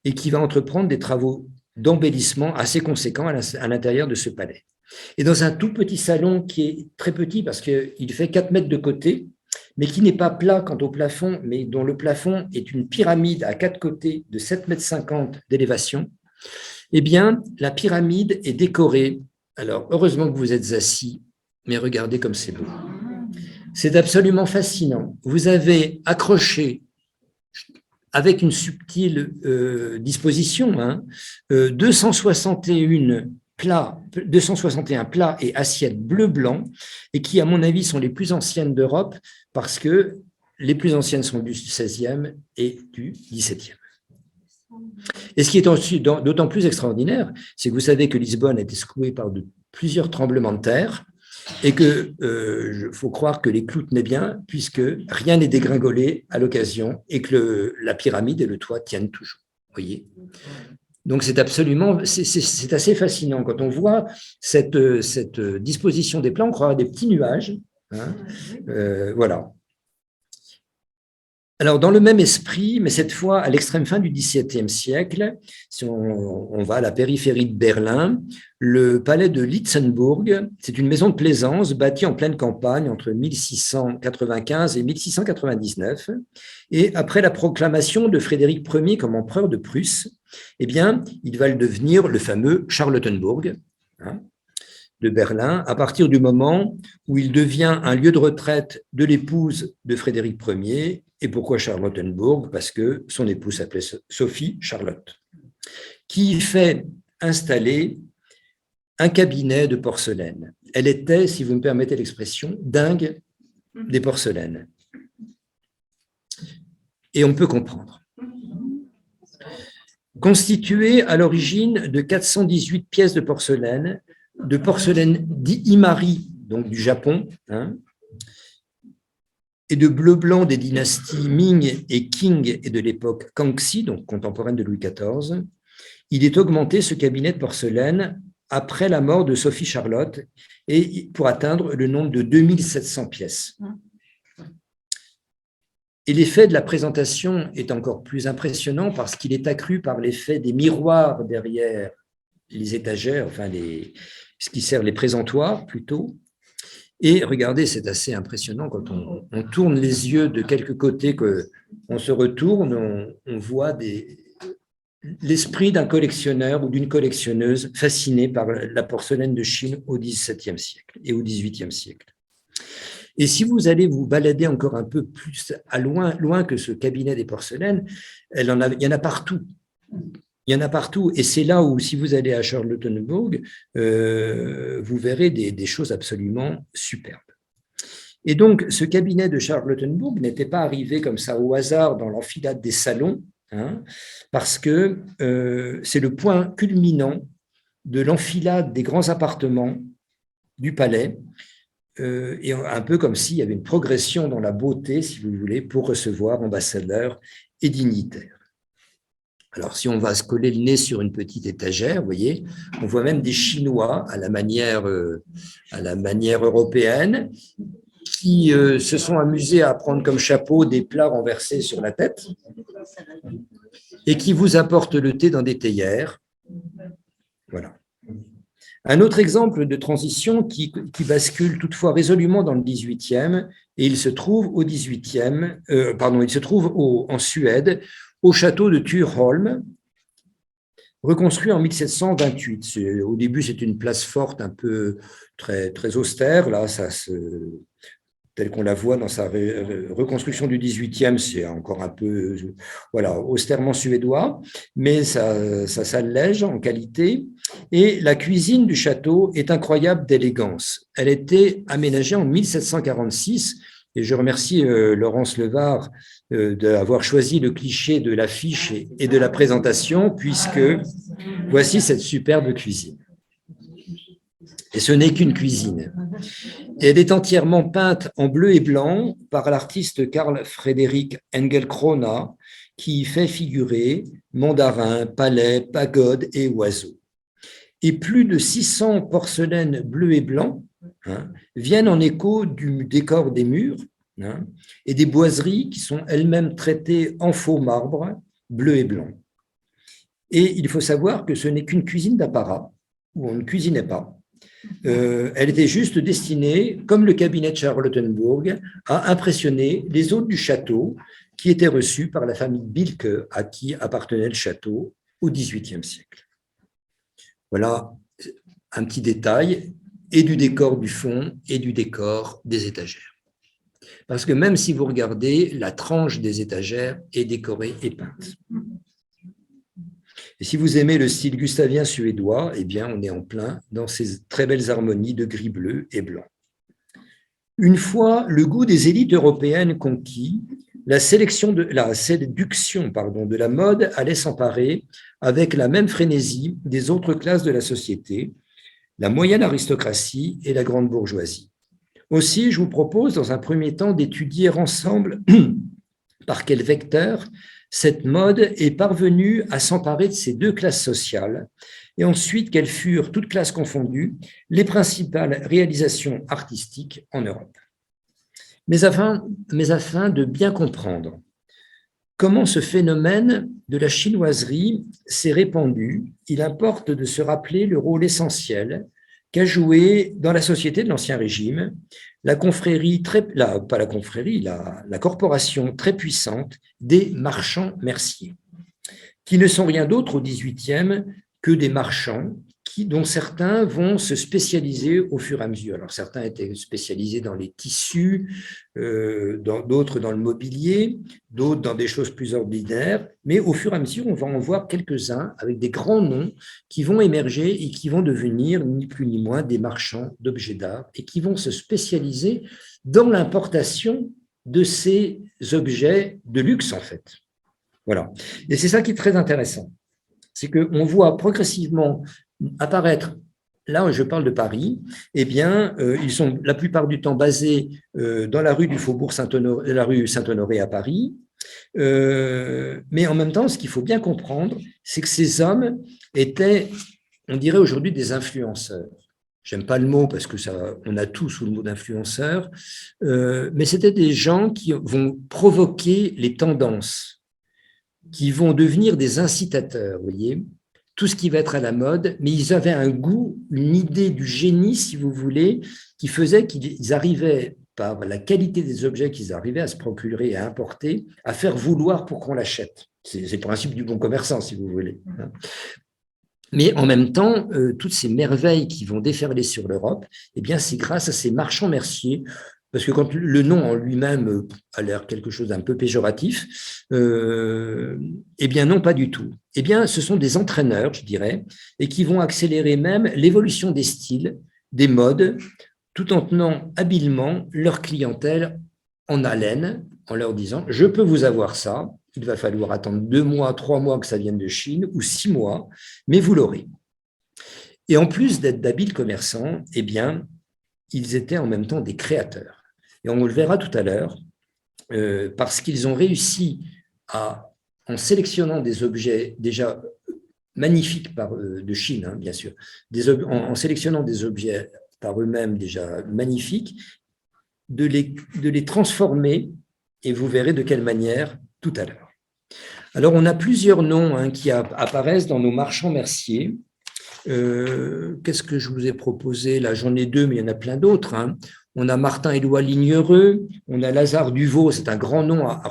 et qui va entreprendre des travaux d'embellissement assez conséquents à l'intérieur de ce palais. Et dans un tout petit salon qui est très petit parce qu'il fait 4 mètres de côté, mais qui n'est pas plat quant au plafond, mais dont le plafond est une pyramide à 4 côtés de 7,50 m d'élévation, eh bien, la pyramide est décorée. Alors, heureusement que vous êtes assis, mais regardez comme c'est beau. C'est absolument fascinant. Vous avez accroché avec une subtile disposition, hein, 261 plats et assiettes bleu-blanc, et qui, à mon avis, sont les plus anciennes d'Europe, parce que les plus anciennes sont du XVIe et du XVIIe. Et ce qui est d'autant plus extraordinaire, c'est que vous savez que Lisbonne a été secouée par plusieurs tremblements de terre, et qu'il faut croire que les clous tenaient bien, puisque rien n'est dégringolé à l'occasion, et que la pyramide et le toit tiennent toujours. Voyez. Donc c'est assez fascinant. Quand on voit cette disposition des plans, on croirait des petits nuages. Hein, voilà. Alors, dans le même esprit, mais cette fois à l'extrême fin du XVIIe siècle, si on va à la périphérie de Berlin, le palais de Lietzenburg, c'est une maison de plaisance bâtie en pleine campagne entre 1695 et 1699. Et après la proclamation de Frédéric Ier comme empereur de Prusse, eh bien, il va le devenir le fameux Charlottenburg, hein, de Berlin, à partir du moment où il devient un lieu de retraite de l'épouse de Frédéric Ier. Et pourquoi Charlottenburg? Parce que son épouse s'appelait Sophie Charlotte, qui fait installer un cabinet de porcelaine. Elle était, si vous me permettez l'expression, dingue des porcelaines. Et on peut comprendre. Constituée à l'origine de 418 pièces de porcelaine d'Imari, donc du Japon, hein, et de bleu-blanc des dynasties Ming et Qing et de l'époque Kangxi, donc contemporaine de Louis XIV, il est augmenté, ce cabinet de porcelaine, après la mort de Sophie Charlotte, et pour atteindre le nombre de 2700 pièces. Et l'effet de la présentation est encore plus impressionnant parce qu'il est accru par l'effet des miroirs derrière les étagères, enfin ce qui sert les présentoirs plutôt. Et regardez, c'est assez impressionnant quand on tourne les yeux de quelque côté, qu'on se retourne, on voit l'esprit d'un collectionneur ou d'une collectionneuse fascinée par la porcelaine de Chine au XVIIe siècle et au XVIIIe siècle. Et si vous allez vous balader encore un peu plus loin que ce cabinet des porcelaines, il y en a partout. Il y en a partout, et c'est là où, si vous allez à Charlottenburg, vous verrez des choses absolument superbes. Et donc, ce cabinet de Charlottenburg n'était pas arrivé comme ça au hasard dans l'enfilade des salons, hein, parce que c'est le point culminant de l'enfilade des grands appartements du palais, et un peu comme s'il y avait une progression dans la beauté, si vous voulez, pour recevoir ambassadeurs et dignitaires. Alors, si on va se coller le nez sur une petite étagère, vous voyez, on voit même des Chinois à la manière européenne qui se sont amusés à prendre comme chapeau des plats renversés sur la tête et qui vous apportent le thé dans des théières. Voilà. Un autre exemple de transition qui bascule toutefois résolument dans le XVIIIe, et il se trouve en Suède, au château de Thurholm, reconstruit en 1728. Au début, c'est une place forte, un peu très, très austère. Là, telle qu'on la voit dans sa reconstruction du XVIIIe, c'est encore un peu austèrement suédois, mais ça s'allège en qualité. Et la cuisine du château est incroyable d'élégance. Elle était aménagée en 1746, et je remercie Laurence Levard d'avoir choisi le cliché de l'affiche et de la présentation, puisque voici cette superbe cuisine. Et ce n'est qu'une cuisine. Et elle est entièrement peinte en bleu et blanc par l'artiste Carl Friedrich Engelkrona, qui y fait figurer mandarins, palais, pagodes et oiseaux. Et plus de 600 porcelaines bleues et blancs, hein, viennent en écho du décor des murs, hein, et des boiseries qui sont elles-mêmes traitées en faux marbre, bleu et blanc. Et il faut savoir que ce n'est qu'une cuisine d'apparat, où on ne cuisinait pas. Elle était juste destinée, comme le cabinet de Charlottenburg, à impressionner les hôtes du château qui étaient reçus par la famille Bilke, à qui appartenait le château au XVIIIe siècle. Voilà un petit détail, et du décor du fond et du décor des étagères. Parce que même si vous regardez, la tranche des étagères est décorée et peinte. Et si vous aimez le style gustavien suédois, eh bien, on est en plein dans ces très belles harmonies de gris bleu et blanc. Une fois le goût des élites européennes conquis, la séduction de la mode allait s'emparer avec la même frénésie des autres classes de la société, la moyenne aristocratie et la grande bourgeoisie. Aussi, je vous propose dans un premier temps d'étudier ensemble par quel vecteur cette mode est parvenue à s'emparer de ces deux classes sociales et ensuite quelles furent, toutes classes confondues, les principales réalisations artistiques en Europe. Mais afin de bien comprendre comment ce phénomène de la chinoiserie s'est répandu, il importe de se rappeler le rôle essentiel qu'a joué dans la société de l'Ancien Régime la corporation très puissante des marchands merciers, qui ne sont rien d'autre au XVIIIe que des marchands dont certains vont se spécialiser au fur et à mesure. Alors, certains étaient spécialisés dans les tissus, d'autres dans le mobilier, d'autres dans des choses plus ordinaires, mais au fur et à mesure, on va en voir quelques-uns avec des grands noms qui vont émerger et qui vont devenir ni plus ni moins des marchands d'objets d'art et qui vont se spécialiser dans l'importation de ces objets de luxe, en fait. Voilà. Et c'est ça qui est très intéressant. C'est qu'on voit progressivement apparaître, là je parle de Paris, eh bien, ils sont la plupart du temps basés dans la rue du Faubourg Saint-Honoré, la rue Saint-Honoré à Paris, mais en même temps, ce qu'il faut bien comprendre, c'est que ces hommes étaient, on dirait aujourd'hui, des influenceurs. J'aime pas le mot parce que on a tout sous le mot d'influenceur, mais c'était des gens qui vont provoquer les tendances, qui vont devenir des incitateurs, vous voyez, tout ce qui va être à la mode, mais ils avaient un goût, une idée du génie, si vous voulez, qui faisait qu'ils arrivaient, par la qualité des objets qu'ils arrivaient à se procurer et à importer, à faire vouloir pour qu'on l'achète. C'est le principe du bon commerçant, si vous voulez. Mais en même temps, toutes ces merveilles qui vont déferler sur l'Europe, eh bien, c'est grâce à ces marchands merciers. Parce que quand le nom en lui-même a l'air quelque chose d'un peu péjoratif, eh bien non, pas du tout. Eh bien, ce sont des entraîneurs, je dirais, et qui vont accélérer même l'évolution des styles, des modes, tout en tenant habilement leur clientèle en haleine, en leur disant « je peux vous avoir ça, il va falloir attendre 2 mois, 3 mois que ça vienne de Chine, ou 6 mois, mais vous l'aurez ». Et en plus d'être d'habiles commerçants, eh bien, ils étaient en même temps des créateurs. Et on le verra tout à l'heure, parce qu'ils ont réussi en sélectionnant des objets déjà magnifiques de Chine, hein, bien sûr, en sélectionnant des objets par eux-mêmes déjà magnifiques, de les transformer, et vous verrez de quelle manière tout à l'heure. Alors, on a plusieurs noms qui apparaissent dans nos marchands merciers. Qu'est-ce que je vous ai proposé? Là, j'en ai 2, mais il y en a plein d'autres. On a Martin-Éloi Lignereux, on a Lazare Duvaux, c'est un grand nom à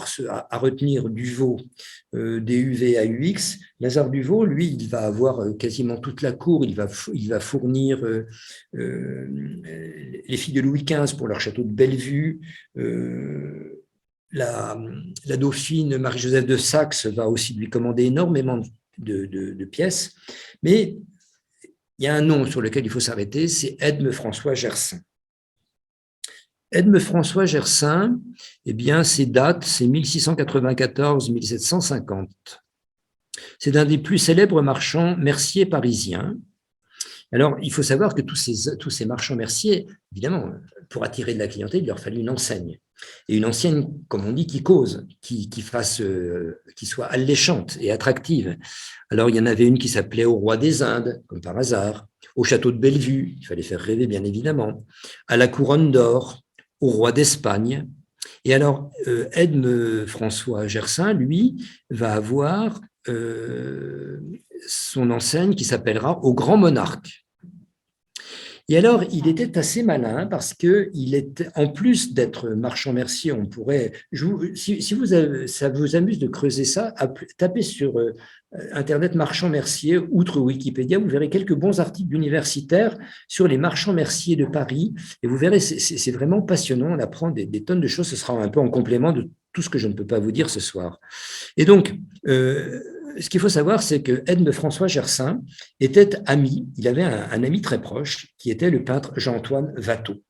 retenir, Duvaux, D-U-V-A-U-X. Lazare Duvaux, lui, il va avoir quasiment toute la cour, il va fournir les filles de Louis XV pour leur château de Bellevue, la dauphine Marie-Joseph de Saxe va aussi lui commander énormément de pièces, mais il y a un nom sur lequel il faut s'arrêter, c'est Edme François Gersaint. Edme François Gersaint, eh bien, ses dates, c'est 1694-1750. C'est un des plus célèbres marchands merciers parisiens. Alors, il faut savoir que tous ces marchands merciers, évidemment, pour attirer de la clientèle, il leur fallait une enseigne. Et une enseigne, comme on dit, qui cause, qui soit alléchante et attractive. Alors, il y en avait une qui s'appelait Au Roi des Indes, comme par hasard, au château de Bellevue, il fallait faire rêver, bien évidemment, à la Couronne d'Or, au Roi d'Espagne. Et alors, Edme François Gersaint, lui, va avoir son enseigne qui s'appellera Au Grand Monarque. Et alors, il était assez malin parce que il était, en plus d'être marchand mercier, on pourrait, si vous ça vous amuse de creuser ça, tapez sur Internet marchand mercier, outre Wikipédia, vous verrez quelques bons articles universitaires sur les marchands merciers de Paris, et vous verrez, c'est vraiment passionnant, on apprend des tonnes de choses, ce sera un peu en complément de tout ce que je ne peux pas vous dire ce soir. Et donc, ce qu'il faut savoir, c'est que Edme François Gersaint était ami, il avait un ami très proche qui était le peintre Jean-Antoine Watteau.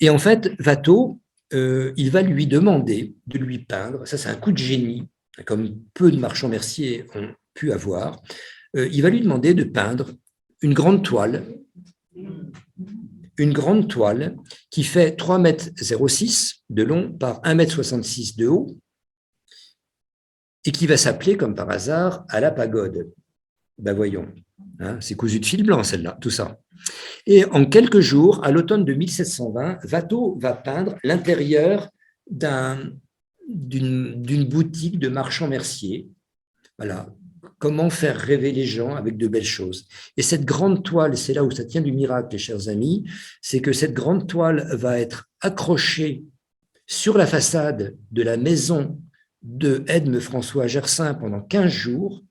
Et en fait, Watteau, il va lui demander de lui peindre, ça c'est un coup de génie, comme peu de marchands merciers ont pu avoir, il va lui demander de peindre une grande toile qui fait 3,06 m de long par 1,66 m de haut, et qui va s'appeler, comme par hasard, À la pagode. Ben voyons, hein, c'est cousu de fil blanc, celle-là, tout ça. Et en quelques jours, à l'automne de 1720, Watteau va peindre l'intérieur d'une boutique de marchands merciers. Voilà, comment faire rêver les gens avec de belles choses. Et cette grande toile, c'est là où ça tient du miracle, les chers amis, c'est que cette grande toile va être accrochée sur la façade de la maison de Edme François Gersaint pendant 15 jours.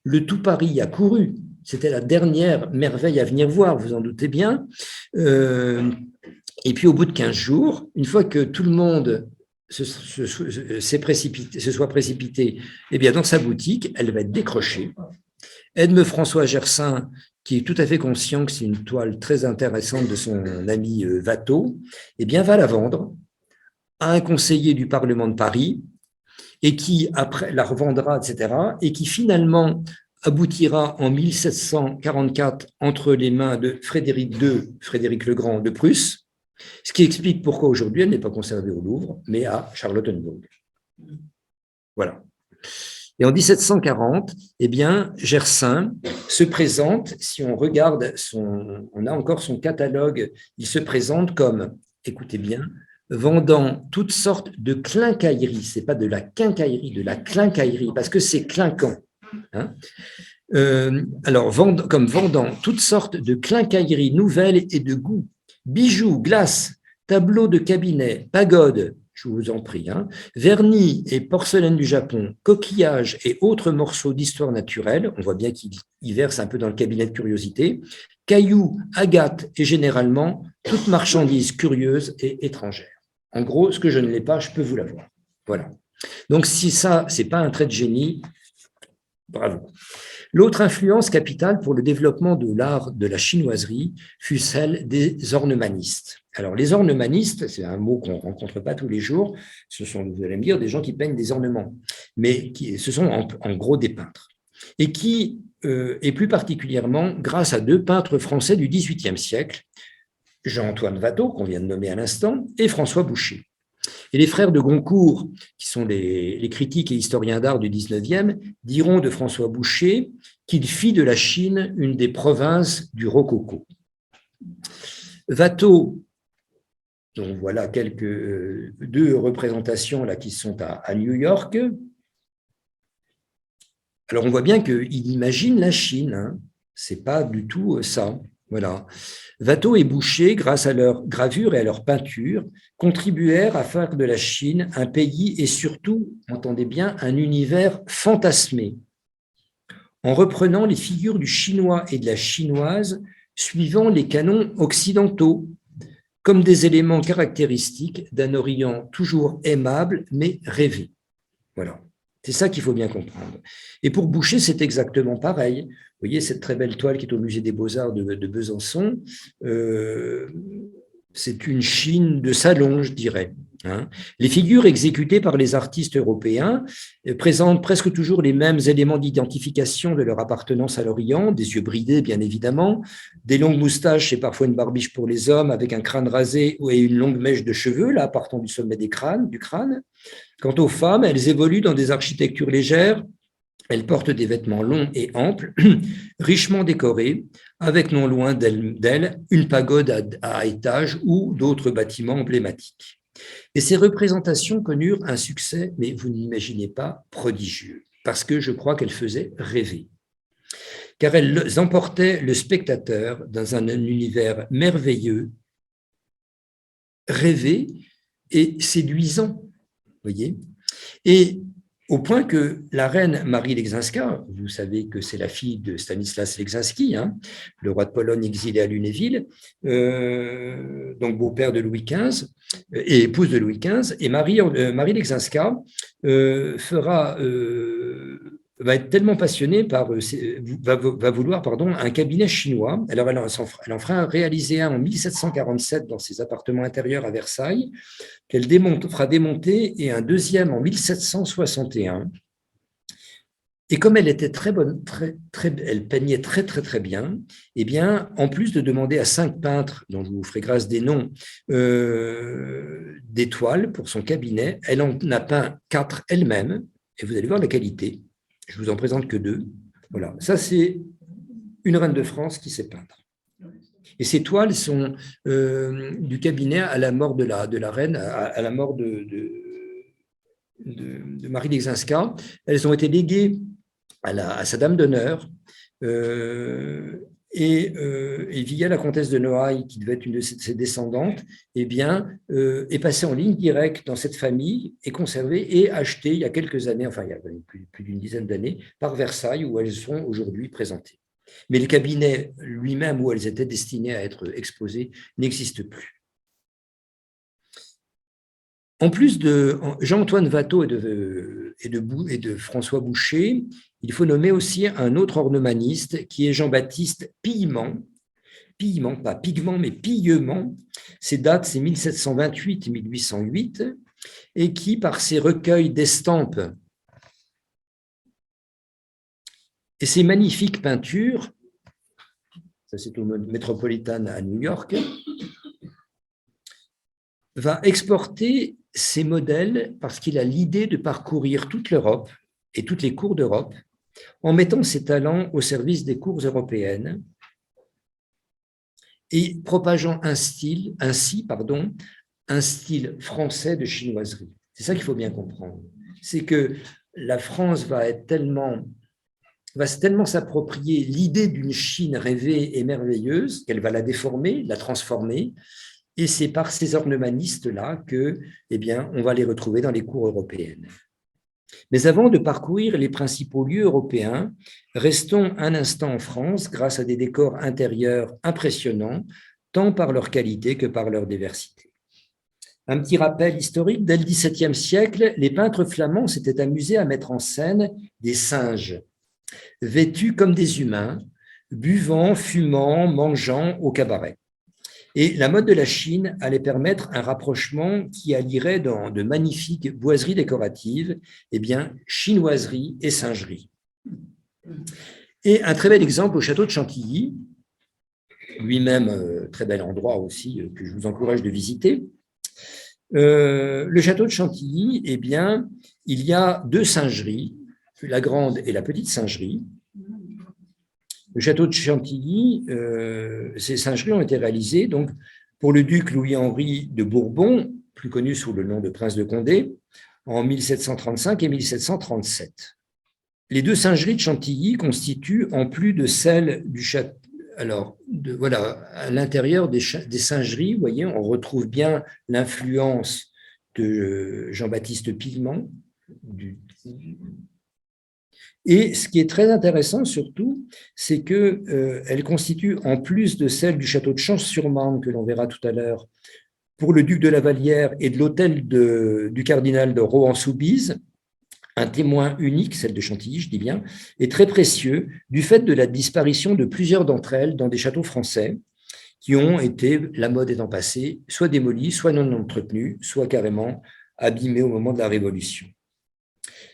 Le tout Paris a couru. C'était la dernière merveille à venir voir, vous en doutez bien. Et puis, au bout de 15 jours, une fois que tout le monde se soit précipité, eh bien, dans sa boutique, elle va être décrochée. Edme François Gersaint, qui est tout à fait conscient que c'est une toile très intéressante de son ami Watteau, eh bien, va la vendre à un conseiller du Parlement de Paris, et qui après la revendra, etc., et qui finalement aboutira en 1744 entre les mains de Frédéric II, Frédéric le Grand de Prusse, ce qui explique pourquoi aujourd'hui elle n'est pas conservée au Louvre, mais à Charlottenburg. Voilà. Et en 1740, eh bien, Gersaint se présente, si on regarde, on a encore son catalogue, il se présente comme, écoutez bien, vendant toutes sortes de quincailleries. Ce n'est pas de la quincaillerie, de la quincaillerie, parce que c'est clinquant. Hein. Alors, comme vendant toutes sortes de quincailleries nouvelles et de goût, bijoux, glaces, tableaux de cabinet, pagodes, je vous en prie, hein, vernis et porcelaine du Japon, coquillages et autres morceaux d'histoire naturelle, on voit bien qu'il verse un peu dans le cabinet de curiosité, cailloux, agates et généralement toutes marchandises curieuses et étrangères. En gros, ce que je ne l'ai pas, je peux vous l'avoir. Voilà. Donc, si ça, ce n'est pas un trait de génie, bravo. L'autre influence capitale pour le développement de l'art de la chinoiserie fut celle des ornemanistes. Alors, les ornemanistes, c'est un mot qu'on ne rencontre pas tous les jours, ce sont, vous allez me dire, des gens qui peignent des ornements, mais ce sont en gros des peintres. Et qui, et plus particulièrement, grâce à deux peintres français du XVIIIe siècle, Jean-Antoine Watteau, qu'on vient de nommer à l'instant, et François Boucher. Et les frères de Goncourt, qui sont les critiques et historiens d'art du XIXe, diront de François Boucher qu'il fit de la Chine une des provinces du rococo. Watteau, donc voilà deux représentations là qui sont à New York. Alors on voit bien qu'il imagine la Chine, hein. C'est pas du tout ça. Voilà. Watteau et Boucher, grâce à leur gravure et à leur peinture, contribuèrent à faire de la Chine un pays et surtout, entendez bien, un univers fantasmé, en reprenant les figures du chinois et de la chinoise suivant les canons occidentaux, comme des éléments caractéristiques d'un Orient toujours aimable mais rêvé. Voilà. C'est ça qu'il faut bien comprendre. Et pour Boucher, c'est exactement pareil. Vous voyez cette très belle toile qui est au musée des Beaux-Arts de Besançon. C'est une Chine de salon, je dirais. Hein. Les figures exécutées par les artistes européens présentent presque toujours les mêmes éléments d'identification de leur appartenance à l'Orient, des yeux bridés bien évidemment, des longues moustaches et parfois une barbiche pour les hommes avec un crâne rasé et une longue mèche de cheveux là partant du sommet du crâne. Quant aux femmes, elles évoluent dans des architectures légères, elles portent des vêtements longs et amples, richement décorés, avec non loin d'elles une pagode à étages ou d'autres bâtiments emblématiques. Et ces représentations connurent un succès, mais vous n'imaginez pas, prodigieux, parce que je crois qu'elles faisaient rêver. car elles emportaient le spectateur dans un univers merveilleux, rêvé et séduisant, voyez. Et au point que la reine Marie Leczinska, vous savez que c'est la fille de Stanislas Leczinski, le roi de Pologne exilé à Lunéville, donc beau-père de Louis XV et épouse de Louis XV, et Marie Leczinska va être tellement passionnée va vouloir un cabinet chinois. Alors, elle en fera réaliser un en 1747 dans ses appartements intérieurs à Versailles, qu'elle fera démonter, et un deuxième en 1761. Et comme elle était très bonne, elle peignait très, très, très bien, eh bien, en plus de demander à 5 peintres, dont je vous ferai grâce des noms, des toiles pour son cabinet, elle en a peint 4 elle-même, et vous allez voir la qualité. Je ne vous en présente que 2. Voilà, ça c'est une reine de France qui sait peindre. Et ces toiles sont du cabinet à la mort de la reine, à la mort de Marie Leczinska. Elles ont été léguées à sa dame d'honneur, et via la comtesse de Noailles, qui devait être une de ses descendantes, eh bien, est passée en ligne directe dans cette famille, est conservée et achetée il y a quelques années, enfin il y a plus d'une dizaine d'années, par Versailles, où elles sont aujourd'hui présentées. Mais le cabinet lui-même, où elles étaient destinées à être exposées, n'existe plus. En plus de Jean-Antoine Watteau et de François Boucher, il faut nommer aussi un autre ornemaniste qui est Jean-Baptiste Pillement, pas Pigment, mais Pillement. Ses dates, c'est 1728-1808, et qui, par ses recueils d'estampes et ses magnifiques peintures, ça c'est au Metropolitan à New York, va exporter ses modèles parce qu'il a l'idée de parcourir toute l'Europe et toutes les cours d'Europe en mettant ses talents au service des cours européennes et propageant un style français de chinoiserie. C'est ça qu'il faut bien comprendre. C'est que la France va tellement s'approprier l'idée d'une Chine rêvée et merveilleuse qu'elle va la déformer, la transformer, et c'est par ces ornemanistes-là que, eh bien, on va les retrouver dans les cours européennes. Mais avant de parcourir les principaux lieux européens, restons un instant en France grâce à des décors intérieurs impressionnants, tant par leur qualité que par leur diversité. Un petit rappel historique, dès le XVIIe siècle, les peintres flamands s'étaient amusés à mettre en scène des singes, vêtus comme des humains, buvant, fumant, mangeant au cabaret. Et la mode de la Chine allait permettre un rapprochement qui allierait dans de magnifiques boiseries décoratives, eh bien, chinoiserie et singerie. Et un très bel exemple au château de Chantilly, lui-même très bel endroit aussi que je vous encourage de visiter. Le château de Chantilly, eh bien, il y a 2 singeries, la grande et la petite singerie. Le château de Chantilly, ces singeries ont été réalisées donc, pour le duc Louis-Henri de Bourbon, plus connu sous le nom de prince de Condé, en 1735 et 1737. Les 2 singeries de Chantilly constituent, en plus de celles du château, alors voilà, à l'intérieur des singeries, vous voyez, on retrouve bien l'influence de Jean-Baptiste Pillement. Et ce qui est très intéressant surtout, c'est qu'elle constitue, en plus de celle du château de Champs-sur-Marne, que l'on verra tout à l'heure, pour le duc de la Vallière et de l'hôtel du cardinal de Rohan-Soubise, un témoin unique, celle de Chantilly, je dis bien, et très précieux du fait de la disparition de plusieurs d'entre elles dans des châteaux français qui ont été, la mode étant passée, soit démolis, soit non entretenus, soit carrément abîmés au moment de la Révolution.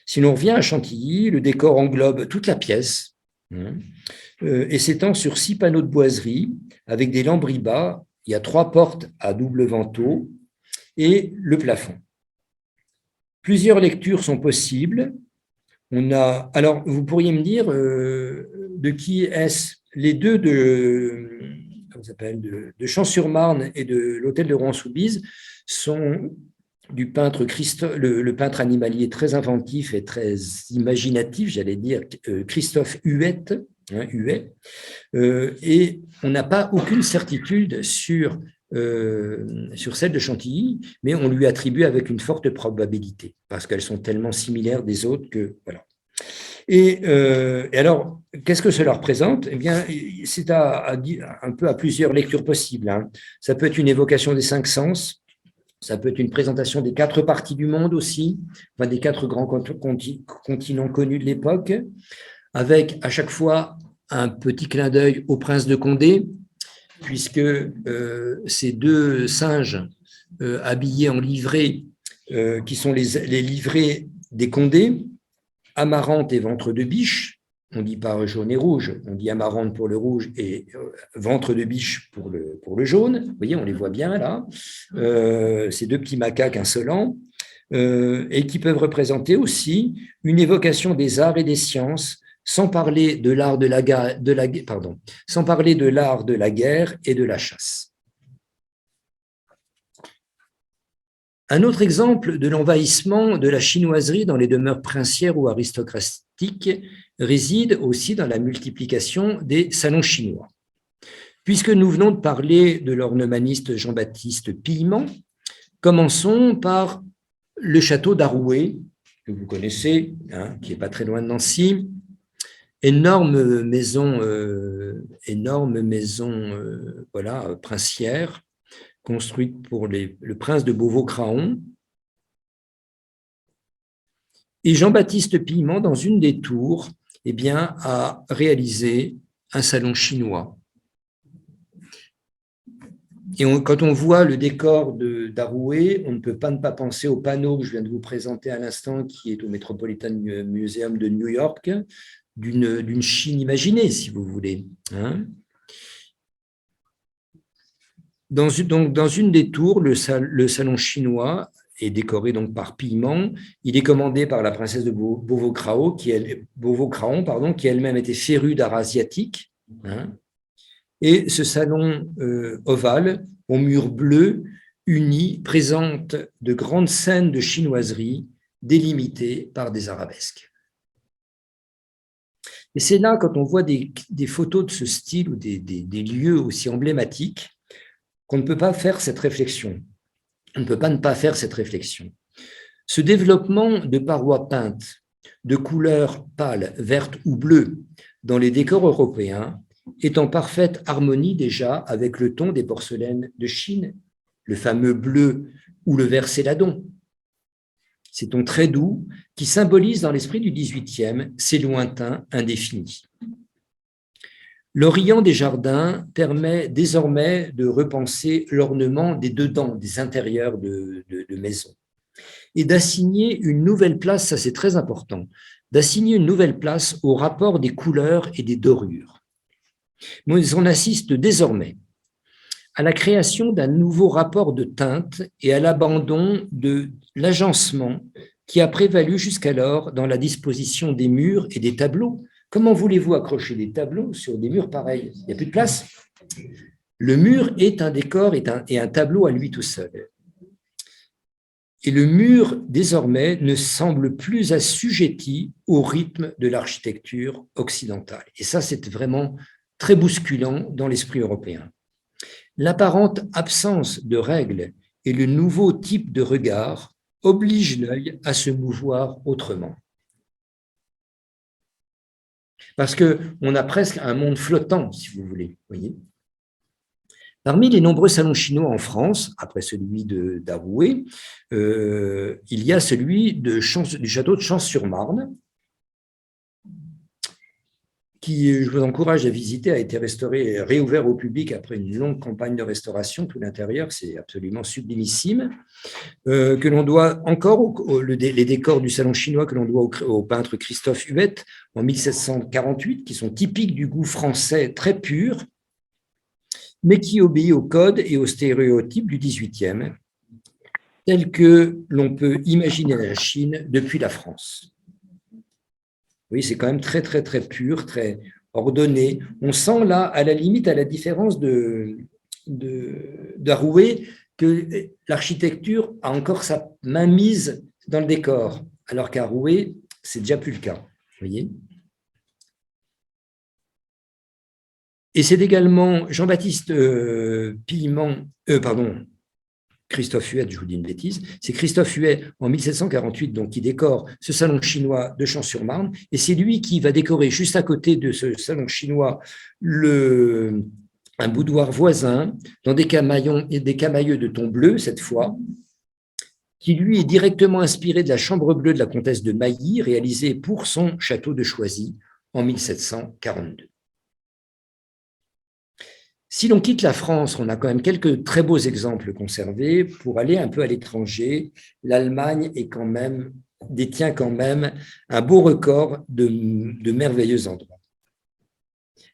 Si l'on revient à Chantilly, le décor englobe toute la pièce et s'étend sur 6 panneaux de boiserie avec des lambris-bas. Il y a 3 portes à double vantaux et le plafond. Plusieurs lectures sont possibles. Alors, vous pourriez me dire de qui est-ce? Les 2 de Champs-sur-Marne et de l'hôtel de Rohan-Soubise sont du peintre le peintre animalier très inventif et très imaginatif, j'allais dire, Christophe Huette, hein, Huet, et on n'a pas aucune certitude sur celle de Chantilly, mais on lui attribue avec une forte probabilité, parce qu'elles sont tellement similaires des autres que, voilà. Et alors, qu'est-ce que cela représente? Eh bien, c'est un peu à plusieurs lectures possibles, hein. Ça peut être une évocation des 5 sens, ça peut être une présentation des 4 parties du monde aussi, enfin, des 4 grands continents connus de l'époque, avec à chaque fois un petit clin d'œil au prince de Condé, puisque ces 2 singes habillés en livrée, qui sont les livrées des Condés, Amarante et ventre de biche, on dit pas jaune et rouge, on dit amarante pour le rouge et ventre de biche pour le jaune. Vous voyez, on les voit bien là. Ces 2 petits macaques insolents, et qui peuvent représenter aussi une évocation des arts et des sciences, sans parler de l'art sans parler de l'art de la guerre et de la chasse. Un autre exemple de l'envahissement de la chinoiserie dans les demeures princières ou aristocratiques réside aussi dans la multiplication des salons chinois. Puisque nous venons de parler de l'ornemaniste Jean-Baptiste Pillement, commençons par le château d'Arouet, que vous connaissez, hein, qui n'est pas très loin de Nancy. Énorme maison voilà, princière, construite pour le prince de Beauvau-Craon. Et Jean-Baptiste Pillement, dans une des tours, eh bien, a réalisé un salon chinois. Et quand on voit le décor d'Arouet, on ne peut pas ne pas penser au panneau que je viens de vous présenter à l'instant, qui est au Metropolitan Museum de New York, d'une Chine imaginée, si vous voulez, hein. Dans une des tours, le salon chinois est décoré donc par Pillement. Il est commandé par la princesse de Beauvau-Craon, qui elle-même était férue d'art asiatique, hein. Et ce salon ovale, aux murs bleus, unis, présente de grandes scènes de chinoiserie délimitées par des arabesques. Et c'est là, quand on voit des photos de ce style ou des lieux aussi emblématiques, qu'on ne peut pas faire cette réflexion. On ne peut pas ne pas faire cette réflexion. Ce développement de parois peintes, de couleurs pâles, vertes ou bleues, dans les décors européens, est en parfaite harmonie déjà avec le ton des porcelaines de Chine, le fameux bleu ou le vert céladon. Ces tons très doux qui symbolisent dans l'esprit du XVIIIe ces lointains indéfinis. L'Orient des jardins permet désormais de repenser l'ornement des dedans, des intérieurs de maisons, et d'assigner une nouvelle place, ça c'est très important, d'assigner une nouvelle place au rapport des couleurs et des dorures. Mais on assiste désormais à la création d'un nouveau rapport de teinte et à l'abandon de l'agencement qui a prévalu jusqu'alors dans la disposition des murs et des tableaux. Comment voulez-vous accrocher des tableaux sur des murs pareils? Il n'y a plus de place. Le mur est un décor et un tableau à lui tout seul. Et le mur, désormais, ne semble plus assujetti au rythme de l'architecture occidentale. Et ça, c'est vraiment très bousculant dans l'esprit européen. L'apparente absence de règles et le nouveau type de regard obligent l'œil à se mouvoir autrement. Parce qu'on a presque un monde flottant, si vous voulez. Voyez. Parmi les nombreux salons chinois en France, après celui d'Arouet, il y a celui du château de Champs-sur-Marne, qui, je vous encourage à visiter, a été restauré, réouvert au public après une longue campagne de restauration. Tout l'intérieur, c'est absolument sublimissime, que l'on doit encore, les décors du salon chinois que l'on doit au peintre Christophe Huet en 1748, qui sont typiques du goût français très pur, mais qui obéit aux codes et aux stéréotypes du XVIIIe, tels que l'on peut imaginer la Chine depuis la France. Oui, c'est quand même très, très, très pur, très ordonné. On sent là, à la limite, à la différence d'Arouet, que l'architecture a encore sa main mise dans le décor, alors qu'Arouet, c'est déjà plus le cas. Vous voyez ? Et c'est également Jean-Baptiste Christophe Huet, je vous dis une bêtise, c'est Christophe Huet en 1748 donc, qui décore ce salon chinois de Champs-sur-Marne, et c'est lui qui va décorer juste à côté de ce salon chinois un boudoir voisin dans des camailleux de ton bleu cette fois, qui lui est directement inspiré de la chambre bleue de la comtesse de Mailly, réalisée pour son château de Choisy en 1742. Si l'on quitte la France, on a quand même quelques très beaux exemples conservés. Pour aller un peu à l'étranger, l'Allemagne détient quand même un beau record de merveilleux endroits.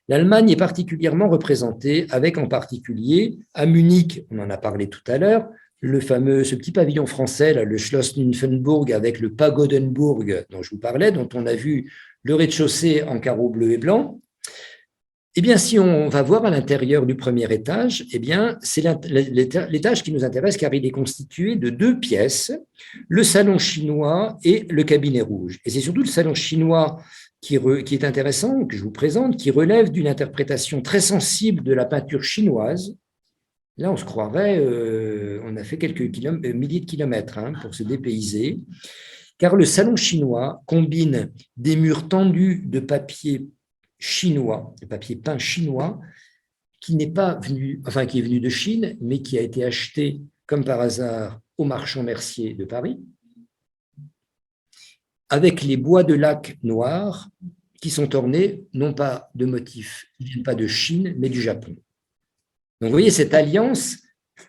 L'Allemagne est particulièrement représentée avec en particulier à Munich, on en a parlé tout à l'heure, ce petit pavillon français, là, le Schloss Nymphenburg avec le Pagodenburg dont je vous parlais, dont on a vu le rez-de-chaussée en carreaux bleus et blancs. Eh bien, si on va voir à l'intérieur du premier étage, eh bien, c'est l'étage qui nous intéresse car il est constitué de 2 pièces, le salon chinois et le cabinet rouge. Et c'est surtout le salon chinois qui est intéressant, que je vous présente, qui relève d'une interprétation très sensible de la peinture chinoise. Là, on se croirait, on a fait quelques milliers de kilomètres pour se dépayser, car le salon chinois combine des murs tendus de papier chinois, de papier peint chinois, qui est venu de Chine, mais qui a été acheté comme par hasard au marchand Mercier de Paris, avec les bois de laque noirs qui sont ornés non pas de motifs qui ne viennent pas de Chine, mais du Japon. Donc, vous voyez cette alliance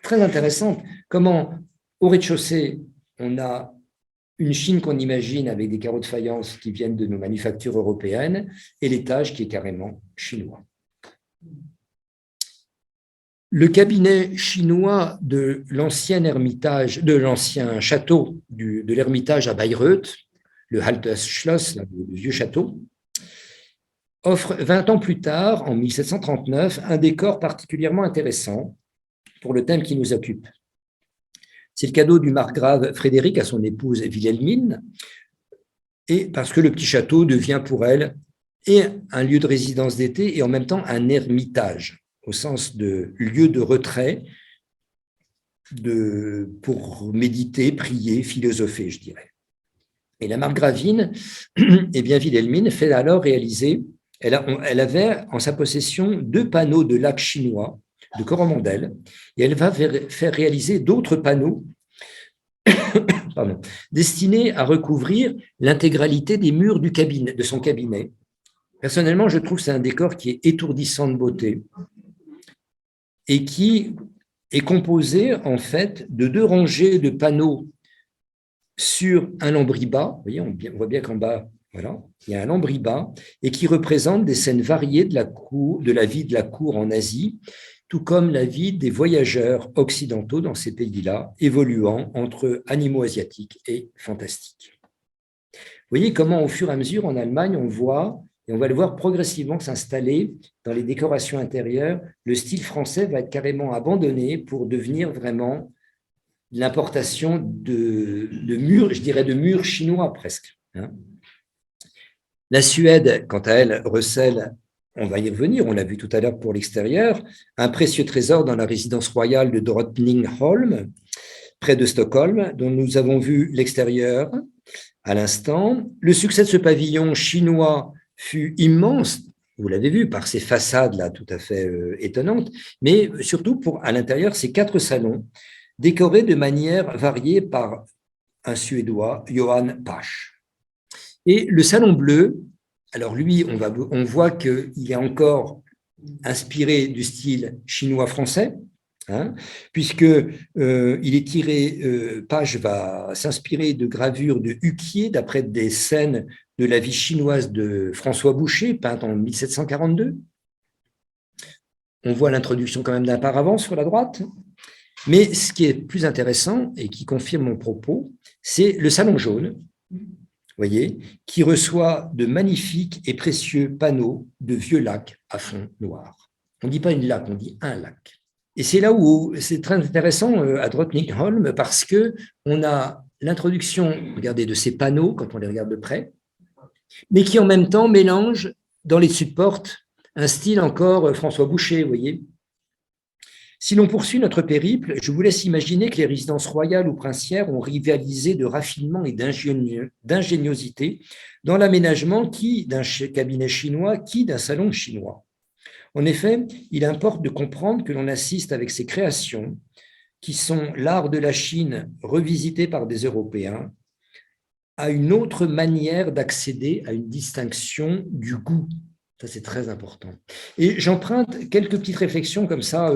très intéressante. Comment, au rez-de-chaussée, on a une Chine qu'on imagine avec des carreaux de faïence qui viennent de nos manufactures européennes et l'étage qui est carrément chinois. Le cabinet chinois de l'ancien château de l'Ermitage à Bayreuth, le Altes Schloss, le vieux château, offre 20 ans plus tard, en 1739, un décor particulièrement intéressant pour le thème qui nous occupe. C'est le cadeau du margrave Frédéric à son épouse Wilhelmine, et parce que le petit château devient pour elle et un lieu de résidence d'été et en même temps un ermitage, au sens de lieu de retrait pour méditer, prier, philosopher, je dirais. Et la margravine, eh bien Wilhelmine fait alors réaliser, elle avait en sa possession 2 panneaux de laque chinois, de Coromandel, et elle va faire réaliser d'autres panneaux destinés à recouvrir l'intégralité des murs de son cabinet. Personnellement, je trouve que c'est un décor qui est étourdissant de beauté et qui est composé en fait de 2 rangées de panneaux sur un lambris bas. Vous voyez, on voit bien qu'en bas, voilà, il y a un lambris bas et qui représente des scènes variées de la vie de la cour en Asie, tout comme la vie des voyageurs occidentaux dans ces pays-là, évoluant entre animaux asiatiques et fantastiques. Vous voyez comment, au fur et à mesure, en Allemagne, on voit, et on va le voir progressivement s'installer dans les décorations intérieures, le style français va être carrément abandonné pour devenir vraiment l'importation de murs, je dirais de murs chinois presque. La Suède, quant à elle, recèle, on va y revenir, on l'a vu tout à l'heure pour l'extérieur, un précieux trésor dans la résidence royale de Drottningholm, près de Stockholm, dont nous avons vu l'extérieur à l'instant. Le succès de ce pavillon chinois fut immense, vous l'avez vu, par ses façades-là tout à fait étonnantes, mais surtout à l'intérieur, ces 4 salons, décorés de manière variée par un Suédois, Johan Pasch. Et le salon bleu, alors lui, on voit qu'il est encore inspiré du style chinois-français, puisqu'il est tiré, Pasch va s'inspirer de gravures de Huquier, d'après des scènes de la vie chinoise de François Boucher, peinte en 1742. On voit l'introduction quand même d'un paravent sur la droite. Mais ce qui est plus intéressant et qui confirme mon propos, c'est le salon jaune, voyez, qui reçoit de magnifiques et précieux panneaux de vieux lacs à fond noir. On ne dit pas une laque, on dit un lac. Et c'est là où c'est très intéressant à Drottningholm parce qu'on a l'introduction, regardez, de ces panneaux quand on les regarde de près, mais qui en même temps mélangent dans les supports Un style encore François Boucher, vous voyez. Si l'on poursuit notre périple, je vous laisse imaginer que les résidences royales ou princières ont rivalisé de raffinement et d'ingéniosité dans l'aménagement, qui d'un cabinet chinois, qui d'un salon chinois. En effet, il importe de comprendre que l'on assiste avec ces créations, qui sont l'art de la Chine revisité par des Européens, à une autre manière d'accéder à une distinction du goût. Ça, c'est très important. Et j'emprunte quelques petites réflexions comme ça,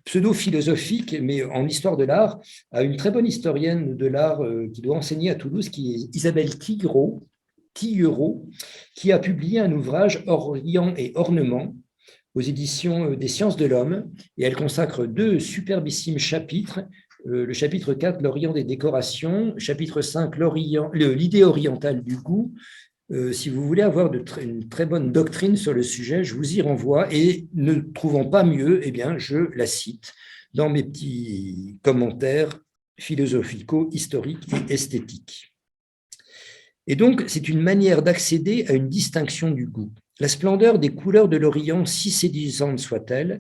pseudo-philosophiques, mais en histoire de l'art, à une très bonne historienne de l'art qui doit enseigner à Toulouse, qui est Isabelle Tillereau, qui a publié un ouvrage Orient et ornement aux éditions des Sciences de l'Homme, et elle consacre 2 superbissimes chapitres. Le chapitre 4, l'Orient des décorations, chapitre 5, l'idée orientale du goût. Si vous voulez avoir une très bonne doctrine sur le sujet, je vous y renvoie, et ne trouvant pas mieux, eh bien, je la cite dans mes petits commentaires philosophico-historiques et esthétiques. Et donc, c'est une manière d'accéder à une distinction du goût. La splendeur des couleurs de l'Orient, si séduisante soit-elle,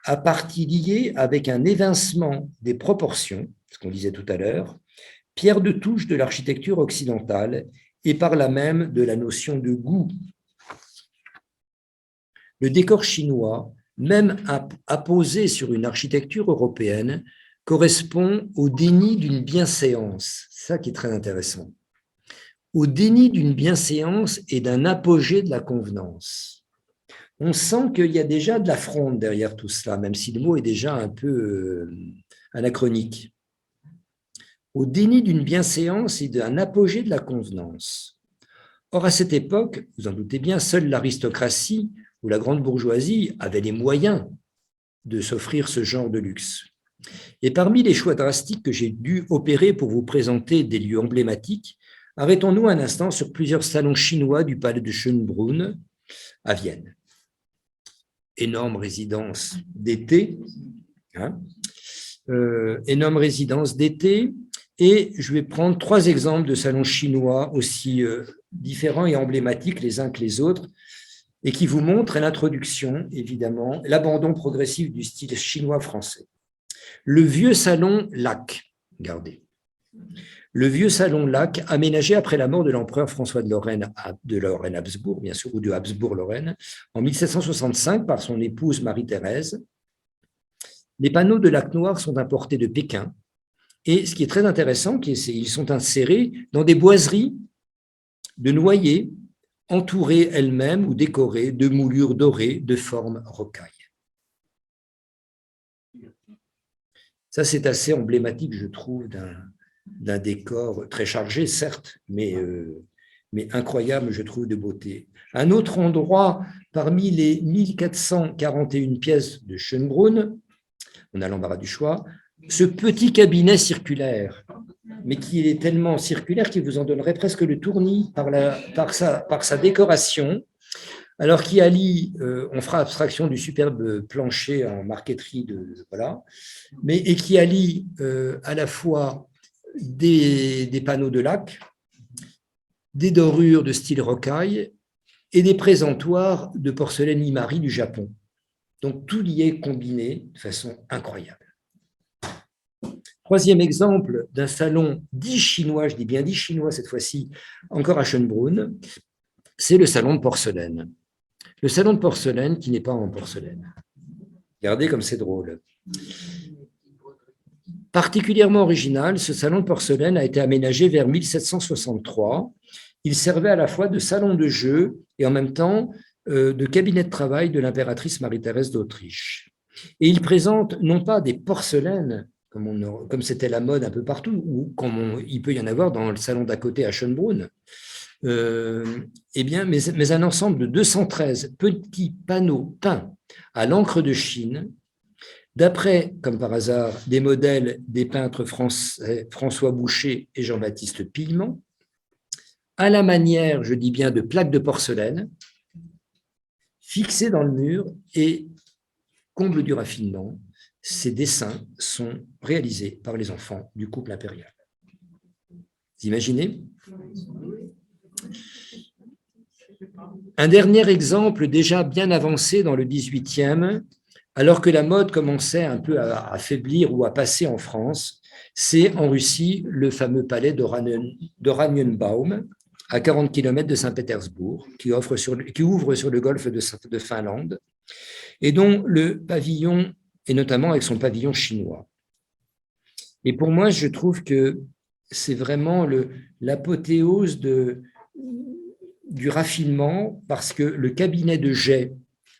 a partie liée avec un évincement des proportions, ce qu'on disait tout à l'heure, pierre de touche de l'architecture occidentale, et par là même de la notion de goût. Le décor chinois, même apposé sur une architecture européenne, correspond au déni d'une bienséance. C'est ça qui est très intéressant. Au déni d'une bienséance et d'un apogée de la convenance. On sent qu'il y a déjà de la fronde derrière tout cela, même si le mot est déjà un peu anachronique. Au déni d'une bienséance et d'un apogée de la convenance. Or, à cette époque, vous en doutez bien, seule l'aristocratie ou la grande bourgeoisie avait les moyens de s'offrir ce genre de luxe. Et parmi les choix drastiques que j'ai dû opérer pour vous présenter des lieux emblématiques, arrêtons-nous un instant sur plusieurs salons chinois du palais de Schönbrunn à Vienne. Énorme résidence d'été, énorme résidence d'été, et je vais prendre 3 exemples de salons chinois aussi différents et emblématiques les uns que les autres, et qui vous montrent à l'introduction, évidemment, l'abandon progressif du style chinois français. Le vieux salon Lac, regardez. Le vieux salon Lac, aménagé après la mort de l'empereur François de Lorraine-Habsbourg, bien sûr, ou de Habsbourg-Lorraine, en 1765 par son épouse Marie-Thérèse. Les panneaux de Lac Noir sont importés de Pékin. Et ce qui est très intéressant, c'est qu'ils sont insérés dans des boiseries de noyer, entourées elles-mêmes ou décorées de moulures dorées de forme rocaille. Ça, c'est assez emblématique, je trouve, d'un décor très chargé, certes, mais incroyable, je trouve, de beauté. Un autre endroit, parmi les 1441 pièces de Schönbrunn, on a l'embarras du choix, ce petit cabinet circulaire, mais qui est tellement circulaire qu'il vous en donnerait presque le tournis par sa décoration, alors qui allie, on fera abstraction du superbe plancher en marqueterie, et qui allie à la fois des panneaux de lac, des dorures de style rocaille et des présentoirs de porcelaine Imari du Japon. Donc tout y est combiné de façon incroyable. 3e exemple d'un salon dit chinois, je dis bien dit chinois cette fois-ci, encore à Schönbrunn, c'est le salon de porcelaine. Le salon de porcelaine qui n'est pas en porcelaine. Regardez comme c'est drôle. Particulièrement original, ce salon de porcelaine a été aménagé vers 1763. Il servait à la fois de salon de jeu et en même temps de cabinet de travail de l'impératrice Marie-Thérèse d'Autriche. Et il présente non pas des porcelaines, comme c'était la mode un peu partout, ou comme il peut y en avoir dans le salon d'à côté à Schönbrunn, mais un ensemble de 213 petits panneaux peints à l'encre de Chine, d'après, comme par hasard, des modèles des peintres français François Boucher et Jean-Baptiste Pillement, à la manière, je dis bien, de plaques de porcelaine, fixées dans le mur, et, comble du raffinement, ces dessins sont réalisés par les enfants du couple impérial. Vous imaginez ? Un dernier exemple déjà bien avancé dans le 18e, alors que la mode commençait un peu à faiblir ou à passer en France, c'est en Russie le fameux palais d'Oranienbaum, à 40 km de Saint-Pétersbourg, qui ouvre sur le golfe de Finlande, et dont le pavillon est notamment avec son pavillon chinois. Et pour moi, je trouve que c'est vraiment l'apothéose du raffinement, parce que le cabinet de Jay,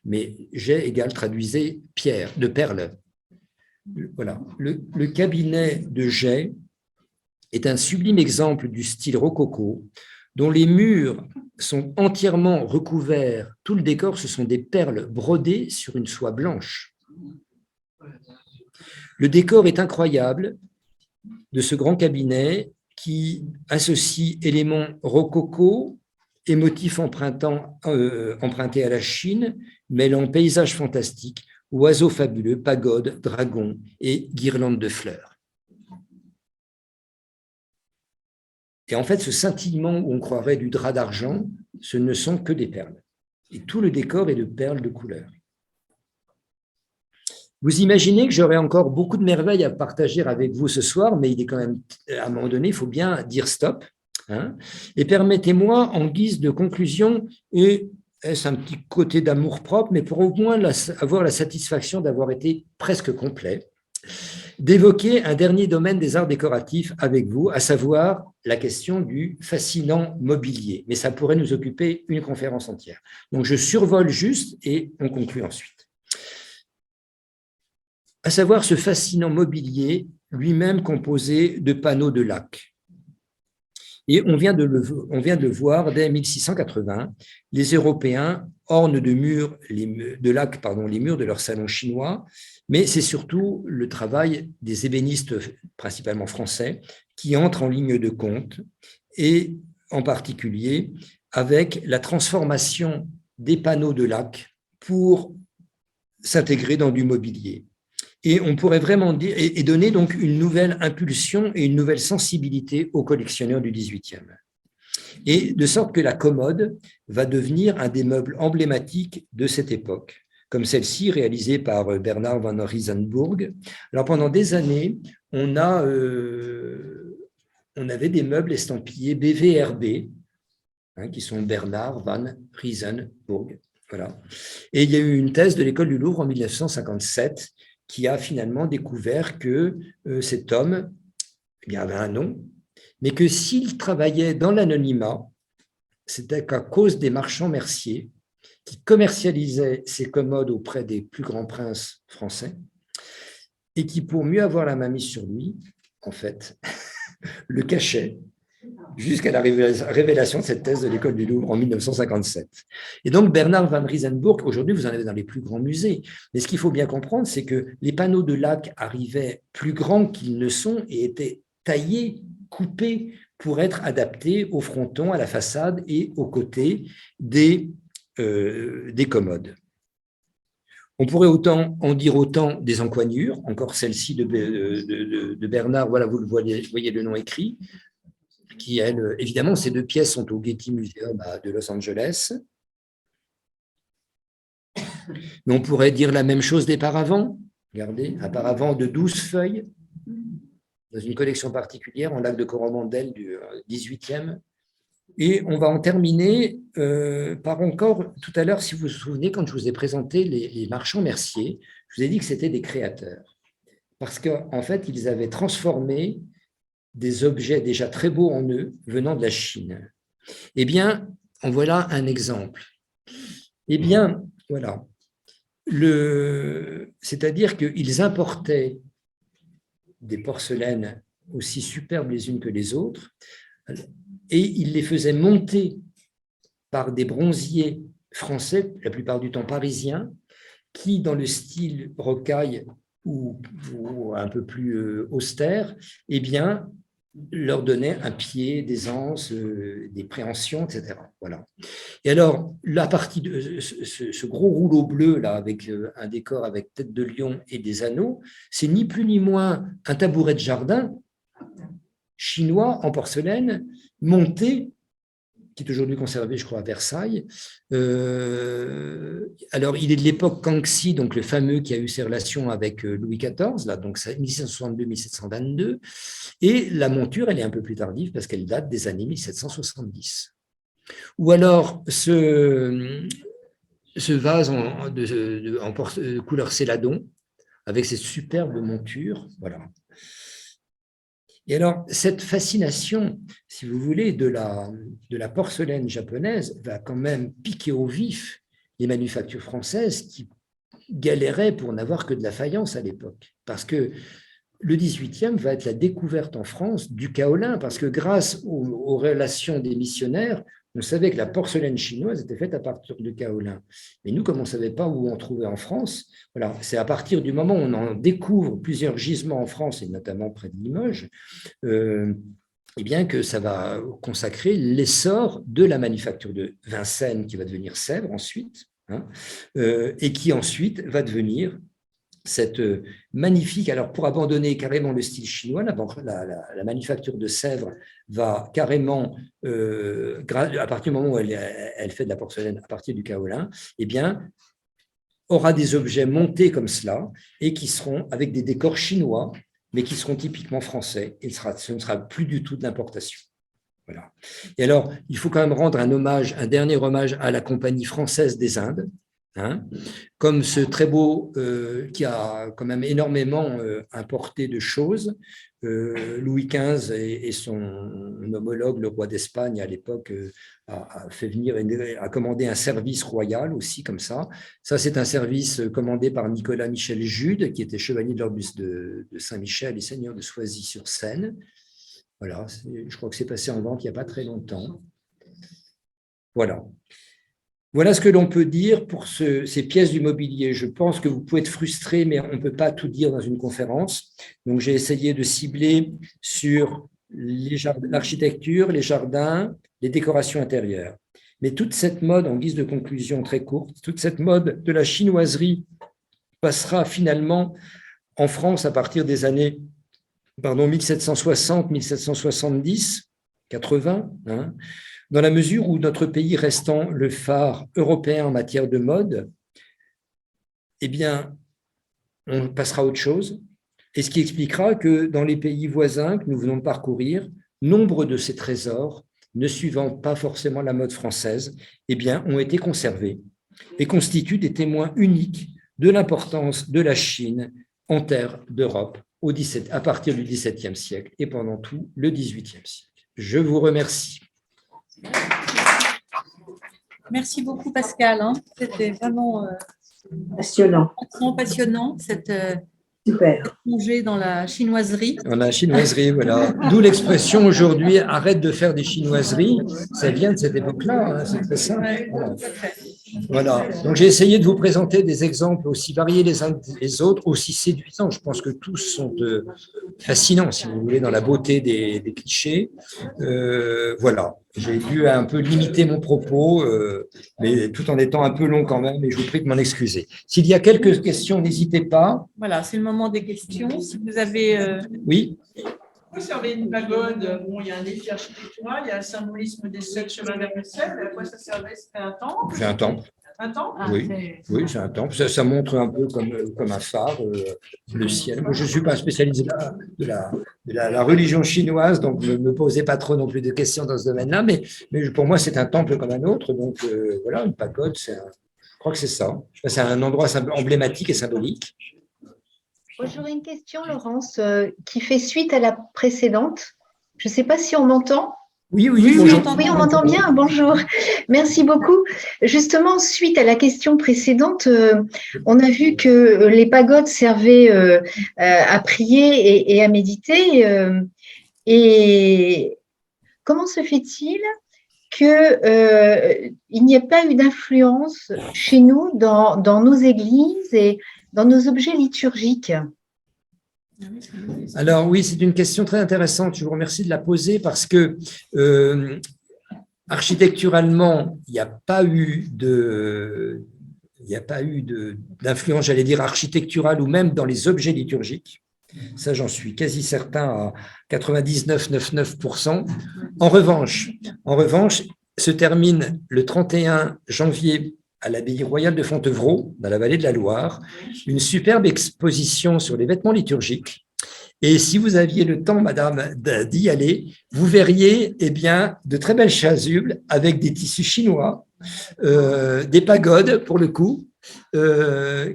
mais Jay égale, traduisez, pierre, de perles. Voilà. Le cabinet de Jay est un sublime exemple du style rococo, dont les murs sont entièrement recouverts. Tout le décor, ce sont des perles brodées sur une soie blanche. Le décor est incroyable de ce grand cabinet qui associe éléments rococo et motifs empruntés à la Chine, mêlant paysages fantastiques, oiseaux fabuleux, pagodes, dragons et guirlandes de fleurs. Et en fait, ce scintillement où on croirait du drap d'argent, ce ne sont que des perles. Et tout le décor est de perles de couleur. Vous imaginez que j'aurais encore beaucoup de merveilles à partager avec vous ce soir, mais il est quand même, à un moment donné, il faut bien dire stop. Hein, et permettez-moi, en guise de conclusion, et est-ce un petit côté d'amour-propre, mais pour au moins avoir la satisfaction d'avoir été presque complet, d'évoquer un dernier domaine des arts décoratifs avec vous, à savoir la question du fascinant mobilier. Mais ça pourrait nous occuper une conférence entière. Donc, je survole juste et on conclut ensuite. À savoir ce fascinant mobilier, lui-même composé de panneaux de laque. Et on vient de le voir dès 1680, les Européens ornent de murs, les murs de leurs salons chinois, mais c'est surtout le travail des ébénistes, principalement français, qui entrent en ligne de compte, et en particulier avec la transformation des panneaux de laque pour s'intégrer dans du mobilier. Et on pourrait vraiment dire, et donner donc une nouvelle impulsion et une nouvelle sensibilité aux collectionneurs du XVIIIe. Et de sorte que la commode va devenir un des meubles emblématiques de cette époque, comme celle-ci réalisée par Bernard van Riesenburg. Alors pendant des années, on avait des meubles estampillés BVRB, hein, qui sont Bernard van Riesenburg. Voilà. Et il y a eu une thèse de l'école du Louvre en 1957 qui a finalement découvert que cet homme, il avait un nom, mais que s'il travaillait dans l'anonymat, c'était qu'à cause des marchands merciers qui commercialisaient ces commodes auprès des plus grands princes français et qui, pour mieux avoir la main mise sur lui, en fait, le cachaient jusqu'à la révélation de cette thèse de l'école du Louvre en 1957. Et donc, Bernard van Riesenburg, aujourd'hui, vous en avez dans les plus grands musées. Mais ce qu'il faut bien comprendre, c'est que les panneaux de laque arrivaient plus grands qu'ils ne sont et étaient taillés, coupés pour être adaptés au fronton, à la façade et aux côtés des commodes. On pourrait en dire autant des encoignures, encore celle-ci de Bernard, voilà, vous voyez le nom écrit, qui, elle, évidemment, ces deux pièces sont au Getty Museum de Los Angeles. Mais on pourrait dire la même chose des paravents. Regardez, un paravent de 12 feuilles, dans une collection particulière en lac de Coromandel du 18e. Et on va en terminer par encore, tout à l'heure, si vous vous souvenez, quand je vous ai présenté les marchands merciers, je vous ai dit que c'était des créateurs. Parce qu'en fait, ils avaient transformé des objets déjà très beaux en eux venant de la Chine. Eh bien, en voilà un exemple. Eh bien, voilà. C'est-à-dire qu'ils importaient des porcelaines aussi superbes les unes que les autres et ils les faisaient monter par des bronziers français, la plupart du temps parisiens, qui, dans le style rocaille ou un peu plus austère, eh bien, leur donnait un pied, des anses, des préhensions, etc. Voilà. Et alors, la partie de ce gros rouleau bleu, là, avec un décor avec tête de lion et des anneaux, c'est ni plus ni moins un tabouret de jardin chinois en porcelaine, monté, qui est aujourd'hui conservé, je crois, à Versailles. Alors, il est de l'époque Kangxi, donc le fameux qui a eu ses relations avec Louis XIV, là, donc 1762-1722. Et la monture, elle est un peu plus tardive parce qu'elle date des années 1770. Ou alors, ce vase en couleur céladon, avec cette superbe monture, voilà. Et alors, cette fascination, si vous voulez, de la porcelaine japonaise va quand même piquer au vif les manufactures françaises qui galéraient pour n'avoir que de la faïence à l'époque. Parce que le 18e va être la découverte en France du kaolin, parce que grâce aux relations des missionnaires, on savait que la porcelaine chinoise était faite à partir de kaolin. Mais nous, comme on ne savait pas où on trouvait en France, voilà, c'est à partir du moment où on en découvre plusieurs gisements en France, et notamment près de Limoges, eh bien que ça va consacrer l'essor de la manufacture de Vincennes, qui va devenir Sèvres ensuite, hein, et qui ensuite va devenir cette magnifique, alors pour abandonner carrément le style chinois, la manufacture de Sèvres va carrément, à partir du moment où elle fait de la porcelaine à partir du kaolin, eh bien, aura des objets montés comme cela et qui seront avec des décors chinois, mais qui seront typiquement français, et ce ne sera plus du tout de l'importation. Voilà. Et alors, il faut quand même rendre un dernier hommage à la Compagnie française des Indes, hein, comme ce très beau qui a quand même énormément importé de choses. Louis XV et son homologue, le roi d'Espagne, à l'époque, a fait venir, a commandé un service royal aussi, comme ça. Ça, c'est un service commandé par Nicolas Michel Jude, qui était chevalier de l'Ordre de Saint-Michel et seigneur de Soisy-sur-Seine. Voilà, je crois que c'est passé en vente il n'y a pas très longtemps. Voilà. Voilà ce que l'on peut dire pour ces pièces du mobilier. Je pense que vous pouvez être frustrés, mais on ne peut pas tout dire dans une conférence. Donc, j'ai essayé de cibler sur l'architecture, les jardins, les décorations intérieures. Mais toute cette mode, en guise de conclusion très courte, toute cette mode de la chinoiserie passera finalement en France à partir des années 1760, 1770, 80, hein, dans la mesure où notre pays restant le phare européen en matière de mode, eh bien, on passera à autre chose. Et ce qui expliquera que dans les pays voisins que nous venons de parcourir, nombre de ces trésors, ne suivant pas forcément la mode française, eh bien, ont été conservés et constituent des témoins uniques de l'importance de la Chine en terre d'Europe à partir du XVIIe siècle et pendant tout le XVIIIe siècle. Je vous remercie. Merci beaucoup, Pascal. C'était vraiment passionnant, cette plongée dans la chinoiserie. Dans la chinoiserie, voilà. D'où l'expression aujourd'hui, arrête de faire des chinoiseries. Ça vient de cette époque-là, hein, c'est très simple. Voilà. Donc, j'ai essayé de vous présenter des exemples aussi variés les uns que les autres, aussi séduisants. Je pense que tous sont fascinants, si vous voulez, dans la beauté des clichés. Voilà. J'ai dû un peu limiter mon propos, mais tout en étant un peu long quand même, et je vous prie de m'en excuser. S'il y a quelques questions, n'hésitez pas. Voilà, c'est le moment des questions. Si vous avez… Oui. Vous servez une pagode, bon, il y a un défi architectural, il y a un symbolisme des 7 chemins vers le ciel. À quoi ça servait? C'était un temple? C'est un temple. Un temple? Oui, c'est un temple. Ça montre un peu comme un phare, le ciel. Moi, je ne suis pas spécialisé de la religion chinoise, donc ne me posez pas trop non plus de questions dans ce domaine-là, mais pour moi, c'est un temple comme un autre. Donc, voilà, une pagode, je crois que c'est ça. C'est un endroit emblématique et symbolique. J'aurais une question, Laurence, qui fait suite à la précédente. Je ne sais pas si on m'entend. Oui, bonjour. Oui, on m'entend bien. Bonjour. Merci beaucoup. Justement, suite à la question précédente, on a vu que les pagodes servaient à prier et à méditer. Et comment se fait-il qu'il n'y ait pas eu d'influence chez nous dans nos églises et dans nos objets liturgiques? Alors oui, c'est une question très intéressante. Je vous remercie de la poser parce que architecturalement, il n'y a pas eu d'influence, j'allais dire, architecturale ou même dans les objets liturgiques. Ça, j'en suis quasi certain à 99,99%. En revanche, se termine le 31 janvier à l'abbaye royale de Fontevraud, dans la vallée de la Loire, une superbe exposition sur les vêtements liturgiques. Et si vous aviez le temps, madame, d'y aller, vous verriez de très belles chasubles avec des tissus chinois, des pagodes pour le coup,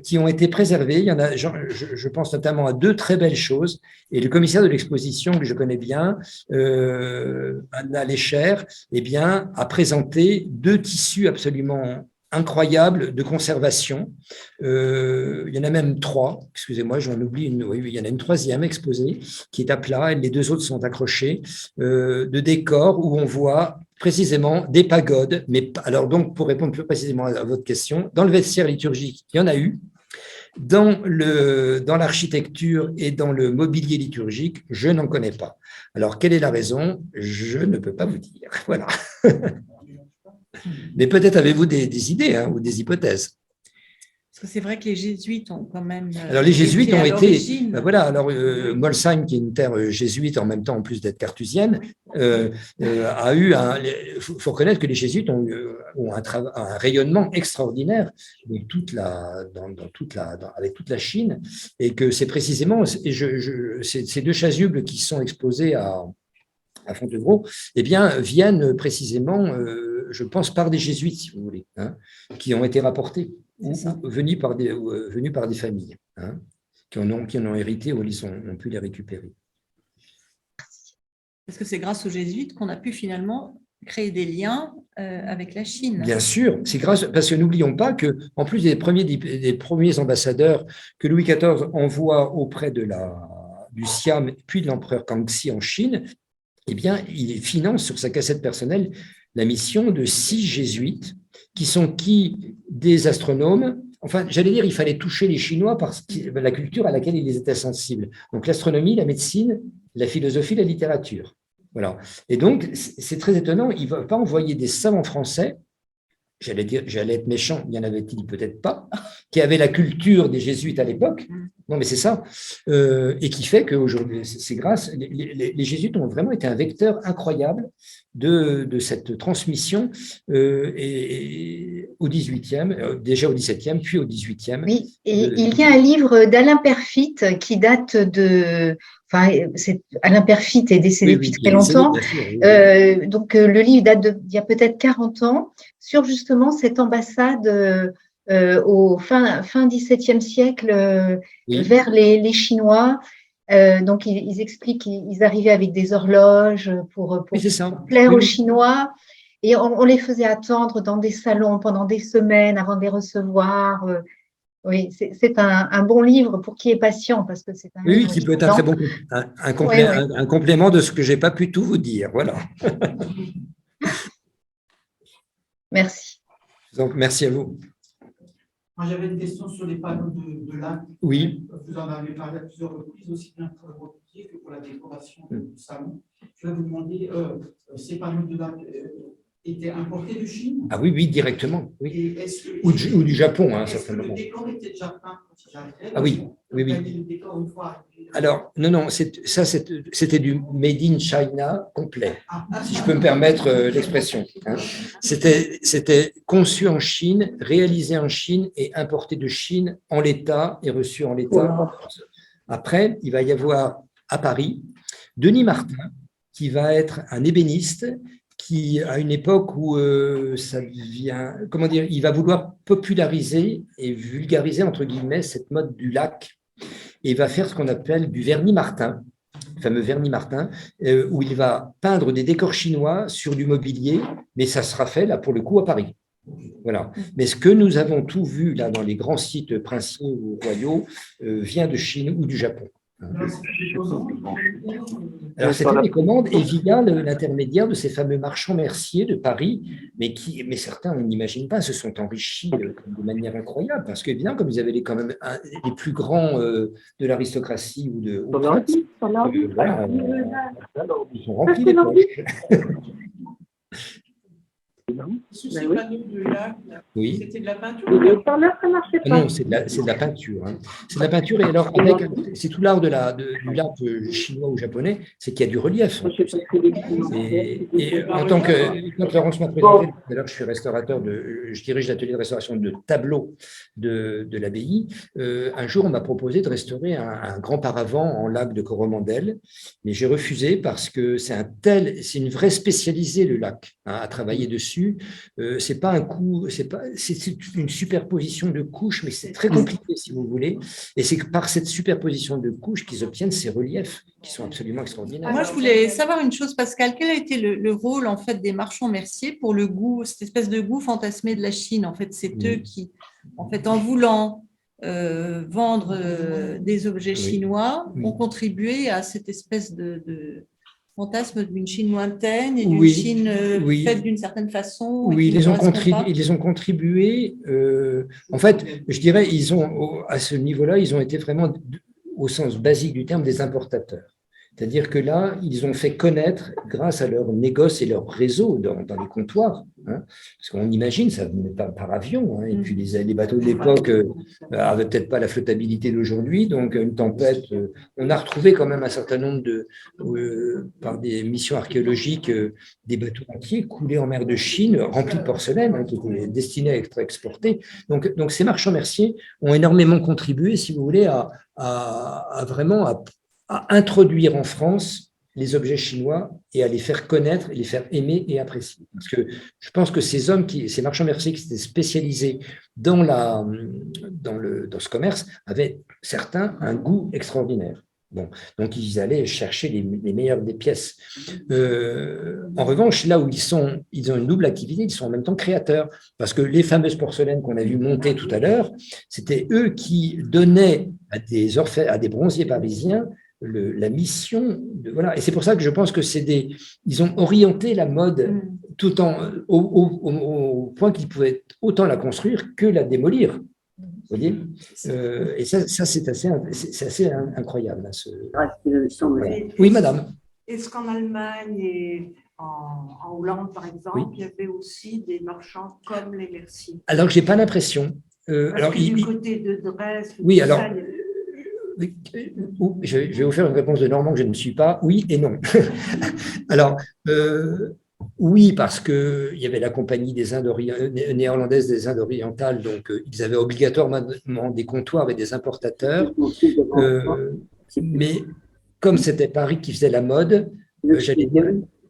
qui ont été préservées. Il y en a, je pense notamment à deux très belles choses. Et le commissaire de l'exposition, que je connais bien, Anna Lécher, a présenté deux tissus absolument incroyables de conservation. Il y en a même trois, excusez-moi, j'en oublie une. Oui, il y en a une troisième exposée qui est à plat et les deux autres sont accrochés, de décors où on voit précisément des pagodes. Mais alors donc, pour répondre plus précisément à votre question, dans le vestiaire liturgique, il y en a eu. Dans l'architecture et dans le mobilier liturgique, je n'en connais pas. Alors, quelle est la raison? Je ne peux pas vous dire. Voilà. Mais peut-être avez-vous des idées ou des hypothèses. Parce que c'est vrai que les jésuites ont quand même… Alors, les jésuites ont été… voilà. Alors, Molsheim, qui est une terre jésuite en même temps, en plus d'être carthusienne, a eu il faut reconnaître que les jésuites ont un rayonnement extraordinaire avec toute la Chine, et que c'est précisément… ces deux chasubles qui sont exposés à Fontevraud, viennent précisément, je pense, par des jésuites, si vous voulez, qui ont été rapportés, ou venus par des familles, qui en ont hérité ou ils ont pu les récupérer. Parce que c'est grâce aux jésuites qu'on a pu finalement créer des liens avec la Chine. Bien sûr, c'est grâce, parce que n'oublions pas que, en plus des premiers ambassadeurs que Louis XIV envoie auprès du Siam, puis de l'empereur Kangxi en Chine, il finance sur sa cassette personnelle la mission de 6 jésuites qui sont des astronomes. Enfin, j'allais dire, il fallait toucher les Chinois par la culture à laquelle ils étaient sensibles. Donc, l'astronomie, la médecine, la philosophie, la littérature. Voilà. Et donc, c'est très étonnant, il ne va pas envoyer des savants français, j'allais être méchant, il y en avait-il peut-être pas, qui avaient la culture des jésuites à l'époque. Non, mais c'est ça. Et qui fait qu'aujourd'hui, c'est grâce… Les jésuites ont vraiment été un vecteur incroyable de cette transmission au XVIIIe, déjà au XVIIe, puis au XVIIIe. Oui, et il y a un livre d'Alain Perfit qui date de… Enfin, Alain Perfit est décédé depuis très longtemps. Donc, le livre date d'il y a peut-être 40 ans, sur justement cette ambassade au fin XVIIe siècle vers les Chinois. Donc, ils expliquent qu'ils arrivaient avec des horloges pour plaire aux Chinois. Et on les faisait attendre dans des salons pendant des semaines avant de les recevoir. Oui, c'est un bon livre pour qui est patient, parce que c'est un livre qui peut être un très bon un complément de ce que je n'ai pas pu tout vous dire. Voilà. Merci. Donc, merci à vous. Moi, j'avais une question sur les panneaux de lac. Oui. Vous en avez parlé à plusieurs reprises, aussi bien pour le mobilier que pour la décoration du salon. Je vais vous demander, ces panneaux de lac étaient importés de Chine? Ah oui, directement. Oui. Ou du Japon, certainement. Le décor était déjà peint quand il arrivait? Ah oui, oui. Le décor une fois. Alors, non, c'était du Made in China complet, si je peux me permettre l'expression. C'était conçu en Chine, réalisé en Chine et importé de Chine en l'état et reçu en l'état. Après, il va y avoir à Paris Denis Martin, qui va être un ébéniste, qui, à une époque où il va vouloir populariser et vulgariser, entre guillemets, cette mode du lac, et il va faire ce qu'on appelle du vernis Martin, le fameux vernis Martin, où il va peindre des décors chinois sur du mobilier, mais ça sera fait, là, pour le coup, à Paris. Voilà. Mais ce que nous avons tout vu, là, dans les grands sites princiers ou royaux, vient de Chine ou du Japon. Alors, c'était des commandes et via l'intermédiaire de ces fameux marchands merciers de Paris, mais certains, on n'imagine pas, se sont enrichis de manière incroyable, parce qu'évidemment, comme ils avaient quand même les plus grands de l'aristocratie ou de… ils sont remplis des poches. Sous ces panneaux de lac, là, Oui. c'était de la peinture. Non, c'est de la peinture. Hein. C'est de la peinture. Et alors, c'est tout l'art du l'art chinois ou japonais, c'est qu'il y a du relief. Et en tant que, quand Laurence m'a présenté, tout à l'heure, je suis restaurateur, je dirige l'atelier de restauration de tableaux de l'abbaye. Un jour, on m'a proposé de restaurer un grand paravent en lac de Coromandel, mais j'ai refusé parce que c'est une vraie spécialisée, le lac, hein, à travailler dessus. C'est pas un coup, c'est une superposition de couches, mais c'est très compliqué si vous voulez. Et c'est par cette superposition de couches qu'ils obtiennent ces reliefs qui sont absolument extraordinaires. Moi, je voulais savoir une chose, Pascal. Quel a été le rôle en fait des marchands merciers pour le goût, cette espèce de goût fantasmé de la Chine? En fait, c'est eux qui, en fait, en voulant vendre des objets chinois, ont contribué à cette espèce de fantasme d'une Chine lointaine et d'une Chine faite d'une certaine façon. Oui, ils les ont contribué. En fait, je dirais, à ce niveau-là, ils ont été vraiment, au sens basique du terme, des importateurs. C'est-à-dire que là, ils ont fait connaître, grâce à leur négoce et leur réseau dans les comptoirs, hein, parce qu'on imagine, ça venait pas par avion, hein, et puis les bateaux de l'époque n'avaient peut-être pas la flottabilité d'aujourd'hui, donc une tempête, on a retrouvé quand même un certain nombre par des missions archéologiques, des bateaux entiers coulés en mer de Chine, remplis de porcelaine, hein, qui étaient destinés à être exportés. Donc ces marchands merciers ont énormément contribué, si vous voulez, à vraiment à introduire en France les objets chinois et à les faire connaître, les faire aimer et apprécier. Parce que je pense que ces marchands merciers qui étaient spécialisés dans ce commerce avaient certains un goût extraordinaire. Bon, donc ils allaient chercher les meilleures des pièces. En revanche, là où ils ont une double activité, ils sont en même temps créateurs, parce que les fameuses porcelaines qu'on a vues monter tout à l'heure, c'était eux qui donnaient à des bronziers parisiens la mission voilà. Et c'est pour ça que je pense que ils ont orienté la mode tout au point qu'ils pouvaient autant la construire que la démolir. Vous voyez, et ça c'est assez incroyable. Voilà. Oui, madame. Est-ce qu'en Allemagne et en Hollande, par exemple, il y avait aussi des marchands comme les Mercier? Alors, je n'ai pas l'impression. Du côté de Dresde, oui, alors, je vais vous faire une réponse de Normand que je ne suis pas. Oui et non. Alors, oui, parce qu'il y avait la compagnie néerlandaise des Indes orientales, donc ils avaient obligatoirement des comptoirs et des importateurs. Mais comme c'était Paris qui faisait la mode, j'allais dire,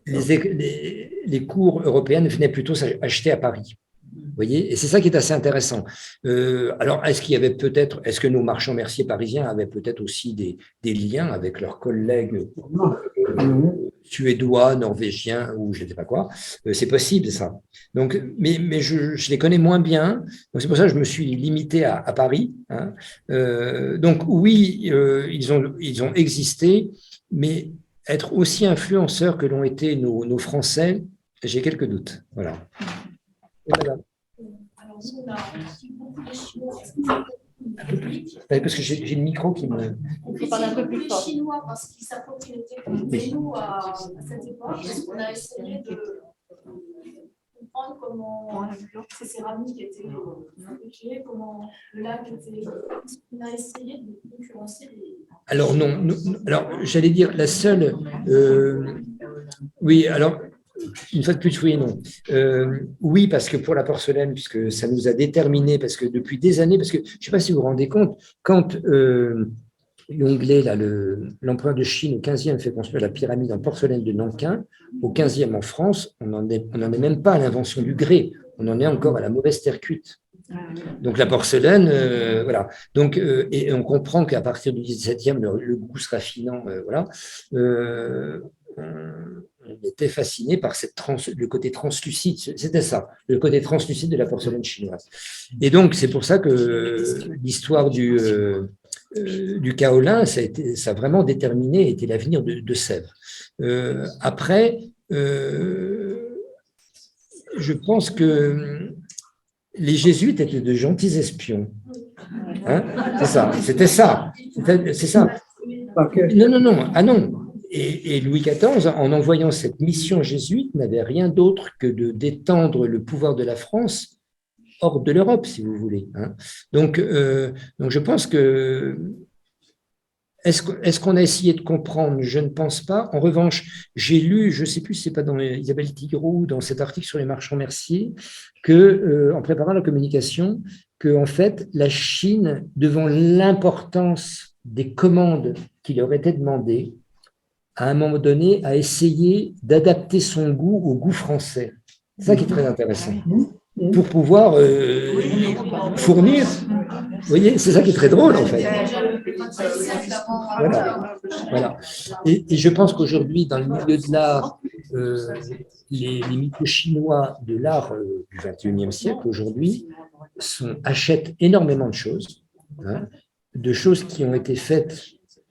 les cours européennes venaient plutôt acheter à Paris. Vous voyez, et c'est ça qui est assez intéressant. Alors, est-ce que nos marchands merciers parisiens avaient peut-être aussi des liens avec leurs collègues suédois, norvégiens ou je ne sais pas quoi? C'est possible, ça. Donc, mais je les connais moins bien. Donc, c'est pour ça que je me suis limité à Paris. Hein. Donc, oui, ils ont existé, mais être aussi influenceurs que l'ont été nos Français, j'ai quelques doutes. Voilà. Et madame. Alors, nous, on a beaucoup de Chinois. Parce que j'ai le micro qui me… On parle un peu plus fort. Les Chinois, parce qu'ils s'approprient les techniques. Et nous, à cette époque, on a essayé de comprendre comment ces céramiques étaient fabriquées, comment le lac était… On a essayé de concurrencer les… Alors, non. Alors, j'allais dire, la seule… oui, alors… Une fois de plus, oui et non. Oui, parce que pour la porcelaine, puisque ça nous a déterminés, parce que depuis des années, parce que je ne sais pas si vous vous rendez compte, quand Yongle, l'empereur de Chine au 15e, fait construire la pyramide en porcelaine de Nankin, au 15e en France, on n'en est même pas à l'invention du grès, on en est encore à la mauvaise terre cuite. Donc la porcelaine, voilà. Donc, et on comprend qu'à partir du 17e, le goût se raffinant, voilà. On était fasciné par le côté translucide, c'était ça, le côté translucide de la porcelaine chinoise. Et donc, c'est pour ça que l'histoire du kaolin, ça a vraiment déterminé, était l'avenir de Sèvres. Après, je pense que les jésuites étaient de gentils espions. Hein, c'est ça, c'était ça. C'est ça. Non. Ah non. Et Louis XIV, en envoyant cette mission jésuite, n'avait rien d'autre que d'étendre le pouvoir de la France hors de l'Europe, si vous voulez. Hein. Donc, je pense que… Est-ce qu'on a essayé de comprendre? Je ne pense pas. En revanche, j'ai lu, je ne sais plus si ce n'est pas dans Isabelle Tigrou, dans cet article sur les marchands merciers, en préparant la communication, que en fait, la Chine, devant l'importance des commandes qui leur étaient demandées, à un moment donné, a essayé d'adapter son goût au goût français. C'est ça qui est très intéressant. Pour pouvoir fournir… Vous voyez, c'est ça qui est très drôle, en fait. Voilà. Et je pense qu'aujourd'hui, dans le milieu de l'art, les mythos chinois de l'art du XXIe siècle, aujourd'hui, achètent énormément de choses, hein, de choses qui ont été faites,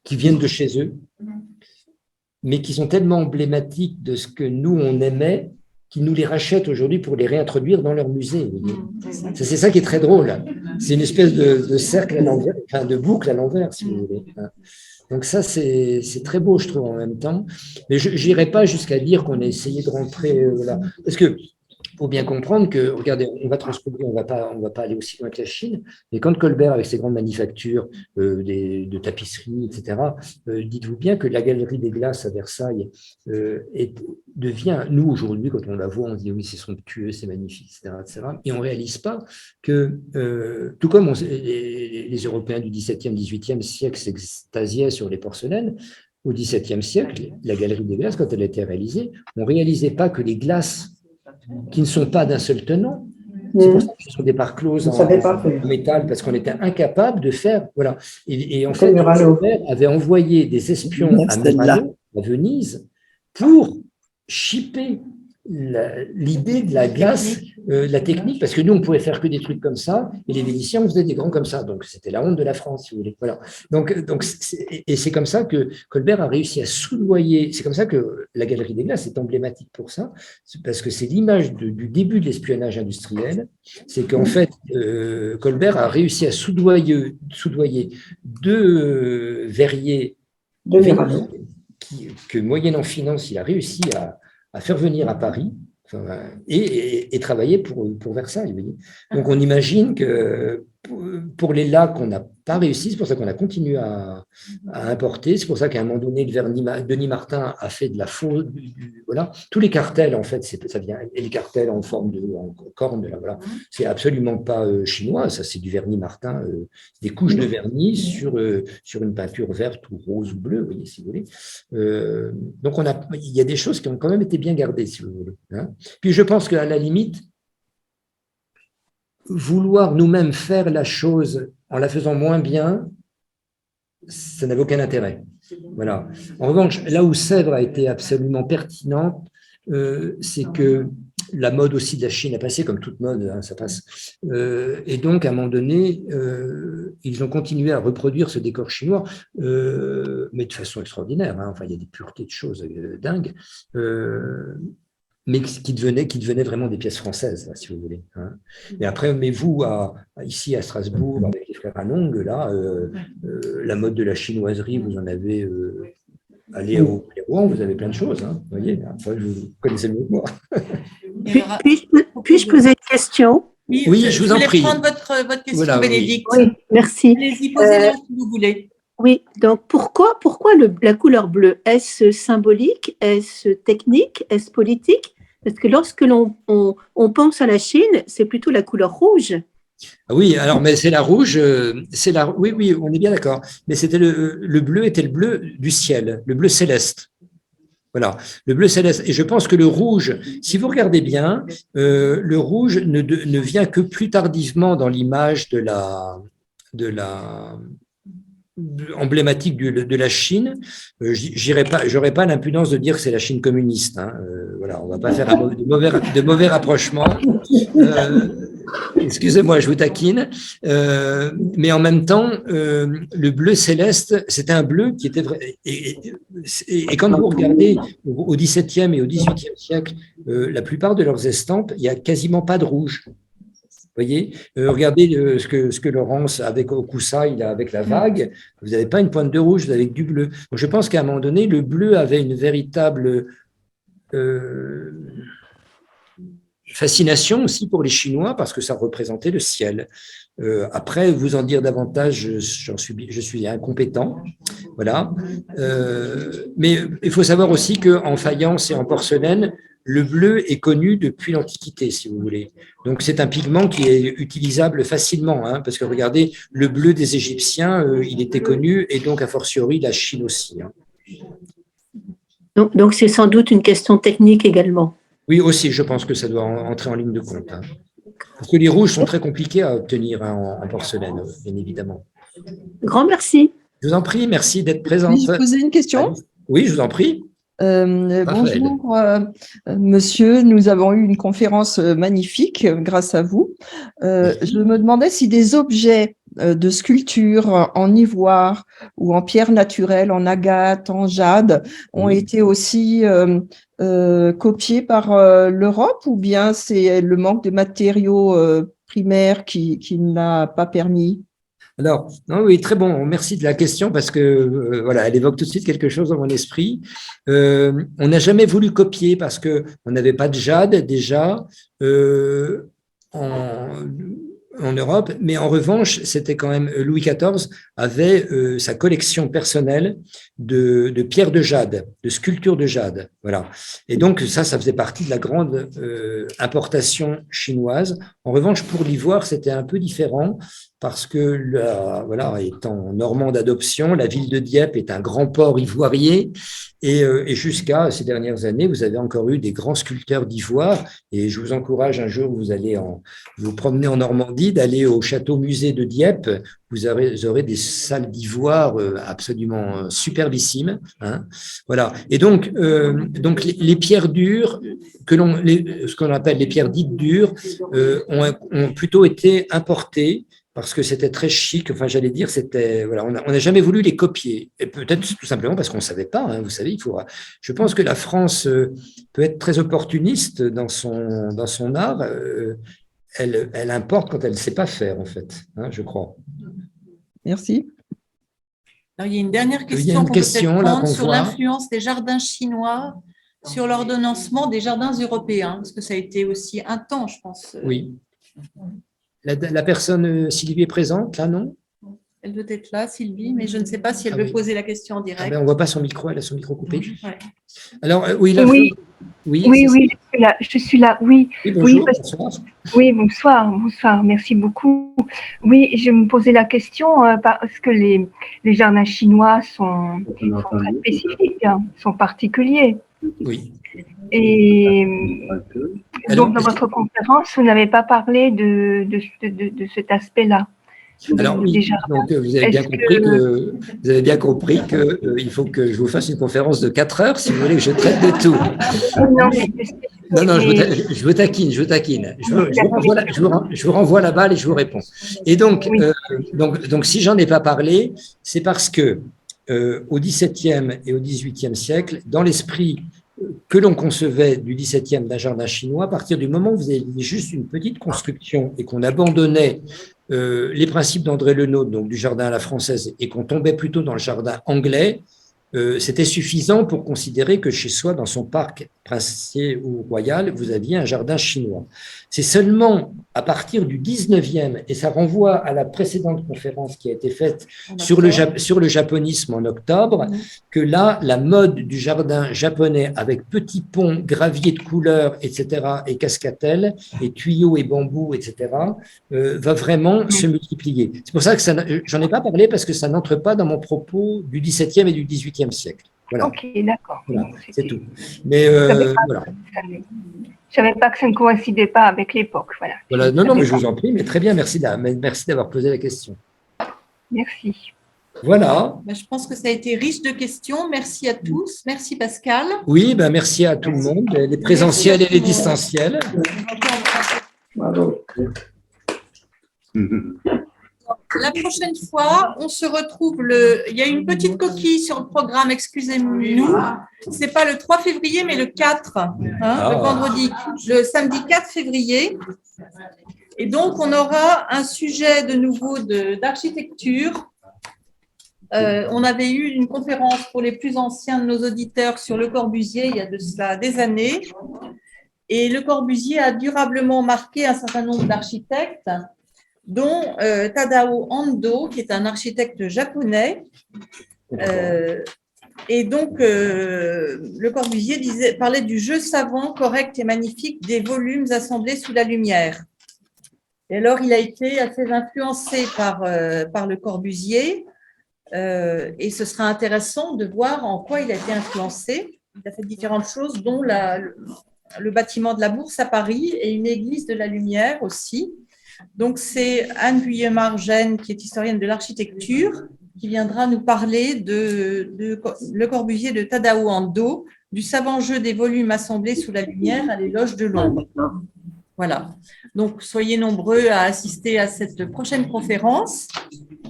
qui viennent de chez eux, mais qui sont tellement emblématiques de ce que nous, on aimait, qu'ils nous les rachètent aujourd'hui pour les réintroduire dans leur musée. C'est ça qui est très drôle. C'est une espèce de cercle à l'envers, enfin de boucle à l'envers, si vous voulez. Donc ça, c'est très beau, je trouve, en même temps. Mais je n'irai pas jusqu'à dire qu'on a essayé de rentrer… là. Parce que il faut bien comprendre que, regardez, on va transposer, on va pas aller aussi loin que la Chine, mais quand Colbert, avec ses grandes manufactures de tapisseries, etc., dites-vous bien que la Galerie des Glaces à Versailles devient, nous, aujourd'hui, quand on la voit, on dit oui, c'est somptueux, c'est magnifique, etc., etc. Et on ne réalise pas que, tout comme les Européens du XVIIe, XVIIIe siècle s'extasiaient sur les porcelaines, au XVIIe siècle, la Galerie des Glaces, quand elle a été réalisée, on ne réalisait pas que les glaces qui ne sont pas d'un seul tenant. C'est pour ça que ce sont des parts closes en métal, parce qu'on était incapable de faire… Voilà. Et en fait, Colbert avait envoyé des espions à Murano, à Venise, pour shipper l'idée de la glace, la technique, parce que nous, on pouvait faire que des trucs comme ça, et les Vénitiens, on faisait des grands comme ça. Donc, c'était la honte de la France, si vous voulez. Voilà. Donc, c'est comme ça que Colbert a réussi à soudoyer. C'est comme ça que la Galerie des Glaces est emblématique pour ça, parce que c'est l'image du début de l'espionnage industriel. C'est qu'en fait, Colbert a réussi à soudoyer deux verriers que, moyennant finance, il a réussi à faire venir à Paris et travailler pour Versailles. Vous voyez. Donc, on imagine que pour les lacs, on n'a pas réussi. C'est pour ça qu'on a continué à importer. C'est pour ça qu'à un moment donné, Denis Martin a fait de la faux… Voilà. Tous les cartels, en fait, ça vient… Et les cartels en forme en corne, là, voilà. C'est absolument pas chinois. Ça, c'est du vernis Martin, des couches de vernis sur une peinture verte ou rose ou bleue, vous voyez, si vous voulez. Donc, il y a des choses qui ont quand même été bien gardées, si vous voulez. Hein. Puis, je pense qu'à la limite, vouloir nous-mêmes faire la chose en la faisant moins bien, ça n'avait aucun intérêt. Voilà. En revanche, là où Sèvres a été absolument pertinente, c'est que la mode aussi de la Chine a passé, comme toute mode, hein, ça passe. Et donc, à un moment donné, ils ont continué à reproduire ce décor chinois, mais de façon extraordinaire. Hein. Enfin, il y a des puretés de choses dingues. Mais qui devenaient vraiment des pièces françaises, là, si vous voulez. Hein. Et après, mais vous, ici à Strasbourg, avec les frères Anong, là, la mode de la chinoiserie, vous en avez… allez au Rouen, vous avez plein de choses. Hein, vous voyez, après, vous connaissez mieux que moi. Puis-je poser une question? Oui, je vous en prie. Je voulais prendre votre question, voilà, Bénédicte. Oui, merci. Allez-y, posez-la si vous voulez. Oui, donc pourquoi la couleur bleue? Est-ce symbolique? Est-ce technique? Est-ce politique? Parce que lorsque l'on pense à la Chine, c'est plutôt la couleur rouge. Oui, alors, mais c'est la rouge, oui, on est bien d'accord. Mais c'était le bleu était le bleu du ciel, le bleu céleste. Voilà, le bleu céleste. Et je pense que le rouge, si vous regardez bien, le rouge ne vient que plus tardivement dans l'image de la emblématique de la Chine. J'aurais pas l'impudence de dire que c'est la Chine communiste. Hein. Voilà, on va pas faire de mauvais rapprochements. Excusez-moi, je vous taquine. Mais en même temps, le bleu céleste, c'était un bleu qui était vrai. Et quand vous regardez au XVIIe et au XVIIIe siècle, la plupart de leurs estampes, il n'y a quasiment pas de rouge. Voyez, regardez ce que Laurence avec Okusa, il a avec la vague. Vous n'avez pas une pointe de rouge, vous avez du bleu. Donc, je pense qu'à un moment donné, le bleu avait une véritable fascination aussi pour les Chinois parce que ça représentait le ciel. Après, vous en dire davantage, je suis incompétent. Voilà. Mais il faut savoir aussi qu'en faïence et en porcelaine, le bleu est connu depuis l'Antiquité, si vous voulez. Donc, c'est un pigment qui est utilisable facilement, hein, parce que regardez, le bleu des Égyptiens, il était connu, et donc, a fortiori, la Chine aussi. Hein. Donc, c'est sans doute une question technique également. Oui, aussi, je pense que ça doit entrer en ligne de compte. Hein. Parce que les rouges sont très compliqués à obtenir hein, en porcelaine, bien évidemment. Grand merci. Je vous en prie, merci d'être présente. Puis-je poser une question? Oui, je vous en prie. Bonjour, monsieur. Nous avons eu une conférence magnifique grâce à vous. Je me demandais si des objets de sculpture en ivoire ou en pierre naturelle, en agate, en jade, ont été aussi copiés par l'Europe, ou bien c'est le manque de matériaux primaires qui ne l'a pas permis? Alors, non, oui, très bon, merci de la question parce que voilà, elle évoque tout de suite quelque chose dans mon esprit. On n'a jamais voulu copier parce qu'on n'avait pas de jade déjà en Europe, mais en revanche, c'était quand même Louis XIV avait sa collection personnelle de pierres de jade, de sculptures de jade, voilà. Et donc ça faisait partie de la grande importation chinoise. En revanche, pour l'ivoire, c'était un peu différent parce que voilà, étant normand d'adoption, la ville de Dieppe est un grand port ivoirier. Et jusqu'à ces dernières années, vous avez encore eu des grands sculpteurs d'ivoire. Et je vous encourage un jour, vous allez vous promener en Normandie, d'aller au château-musée de Dieppe. Vous aurez des salles d'ivoire absolument superbissimes. Hein. Voilà. Et donc les pierres dures, ce qu'on appelle les pierres dites dures, ont plutôt été importées. Parce que c'était très chic, enfin j'allais dire, c'était voilà, on n'a jamais voulu les copier, et peut-être tout simplement parce qu'on ne savait pas, hein, vous savez, je pense que la France peut être très opportuniste dans son art, elle importe quand elle ne sait pas faire, en fait, hein, je crois. Merci. Alors, il y a une dernière question, il y a une question là, qu'on sur voit. l'influence des jardins chinois sur l'ordonnancement des jardins européens, parce que ça a été aussi un temps, je pense. Oui. La personne, Sylvie, est présente, là, non? Elle doit être là, Sylvie, mais je ne sais pas si elle veut poser la question en direct. On ne voit pas son micro, elle a son micro coupé. Ouais. Alors, oui, je suis là, oui. Oui, bonjour, bonsoir. Oui, bonsoir, merci beaucoup. Oui, je me posais la question parce que les jardins chinois sont très spécifiques, hein, sont particuliers. Oui. Et donc, dans votre conférence, vous n'avez pas parlé de cet aspect-là. Alors oui, donc vous avez bien compris qu'il faut que je vous fasse une conférence de 4 heures si vous voulez que je traite de tout. Non, je vous taquine. Je vous renvoie la balle et je vous réponds. Et donc, donc si j'en ai pas parlé, c'est parce que au XVIIe et au XVIIIe siècle, dans l'esprit que l'on concevait du XVIIe d'un jardin chinois, à partir du moment où vous aviez juste une petite construction et qu'on abandonnait les principes d'André Lenôtre, donc du jardin à la française, et qu'on tombait plutôt dans le jardin anglais, c'était suffisant pour considérer que chez soi, dans son parc princier ou royal, vous aviez un jardin chinois. C'est seulement à partir du 19e, et ça renvoie à la précédente conférence qui a été faite sur le japonisme en octobre, que là, la mode du jardin japonais avec petits ponts, graviers de couleurs, etc., et cascatelles, et tuyaux et bambous, etc., va vraiment se multiplier. C'est pour ça que j'en ai pas parlé, parce que ça n'entre pas dans mon propos du 17e et du 18e siècle. Voilà. Ok, d'accord. Voilà, c'est tout. Mais voilà. Je ne savais pas que ça ne coïncidait pas avec l'époque. Voilà. Non, mais je vous en prie, mais très bien, merci d'avoir posé la question. Merci. Voilà. Je pense que ça a été riche de questions. Merci à tous. Merci Pascal. Oui, merci à tout le monde, les présentiels et les distanciels. Bravo. La prochaine fois, on se retrouve il y a une petite coquille sur le programme, excusez-nous. C'est pas le 3 février, mais le 4, le vendredi, le samedi 4 février. Et donc, on aura un sujet de nouveau d'architecture. On avait eu une conférence pour les plus anciens de nos auditeurs sur Le Corbusier il y a de cela des années. Et Le Corbusier a durablement marqué un certain nombre d'architectes, dont Tadao Ando, qui est un architecte japonais. Et donc, Le Corbusier parlait du jeu savant, correct et magnifique des volumes assemblés sous la lumière. Et alors, il a été assez influencé par Le Corbusier, et ce sera intéressant de voir en quoi il a été influencé. Il a fait différentes choses, dont le bâtiment de la Bourse à Paris et une église de la Lumière aussi. Donc, c'est Anne Vuillemard-Gène, qui est historienne de l'architecture, qui viendra nous parler de Le Corbusier de Tadao Ando, du savant jeu des volumes assemblés sous la lumière à l'éloge de l'ombre. Voilà. Donc, soyez nombreux à assister à cette prochaine conférence.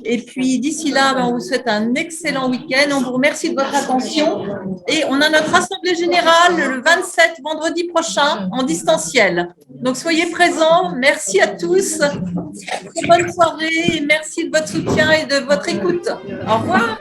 Et puis, d'ici là, on vous souhaite un excellent week-end. On vous remercie de votre attention. Et on a notre assemblée générale le 27, vendredi prochain, en distanciel. Donc, soyez présents. Merci à tous. Bonne soirée et merci de votre soutien et de votre écoute. Au revoir.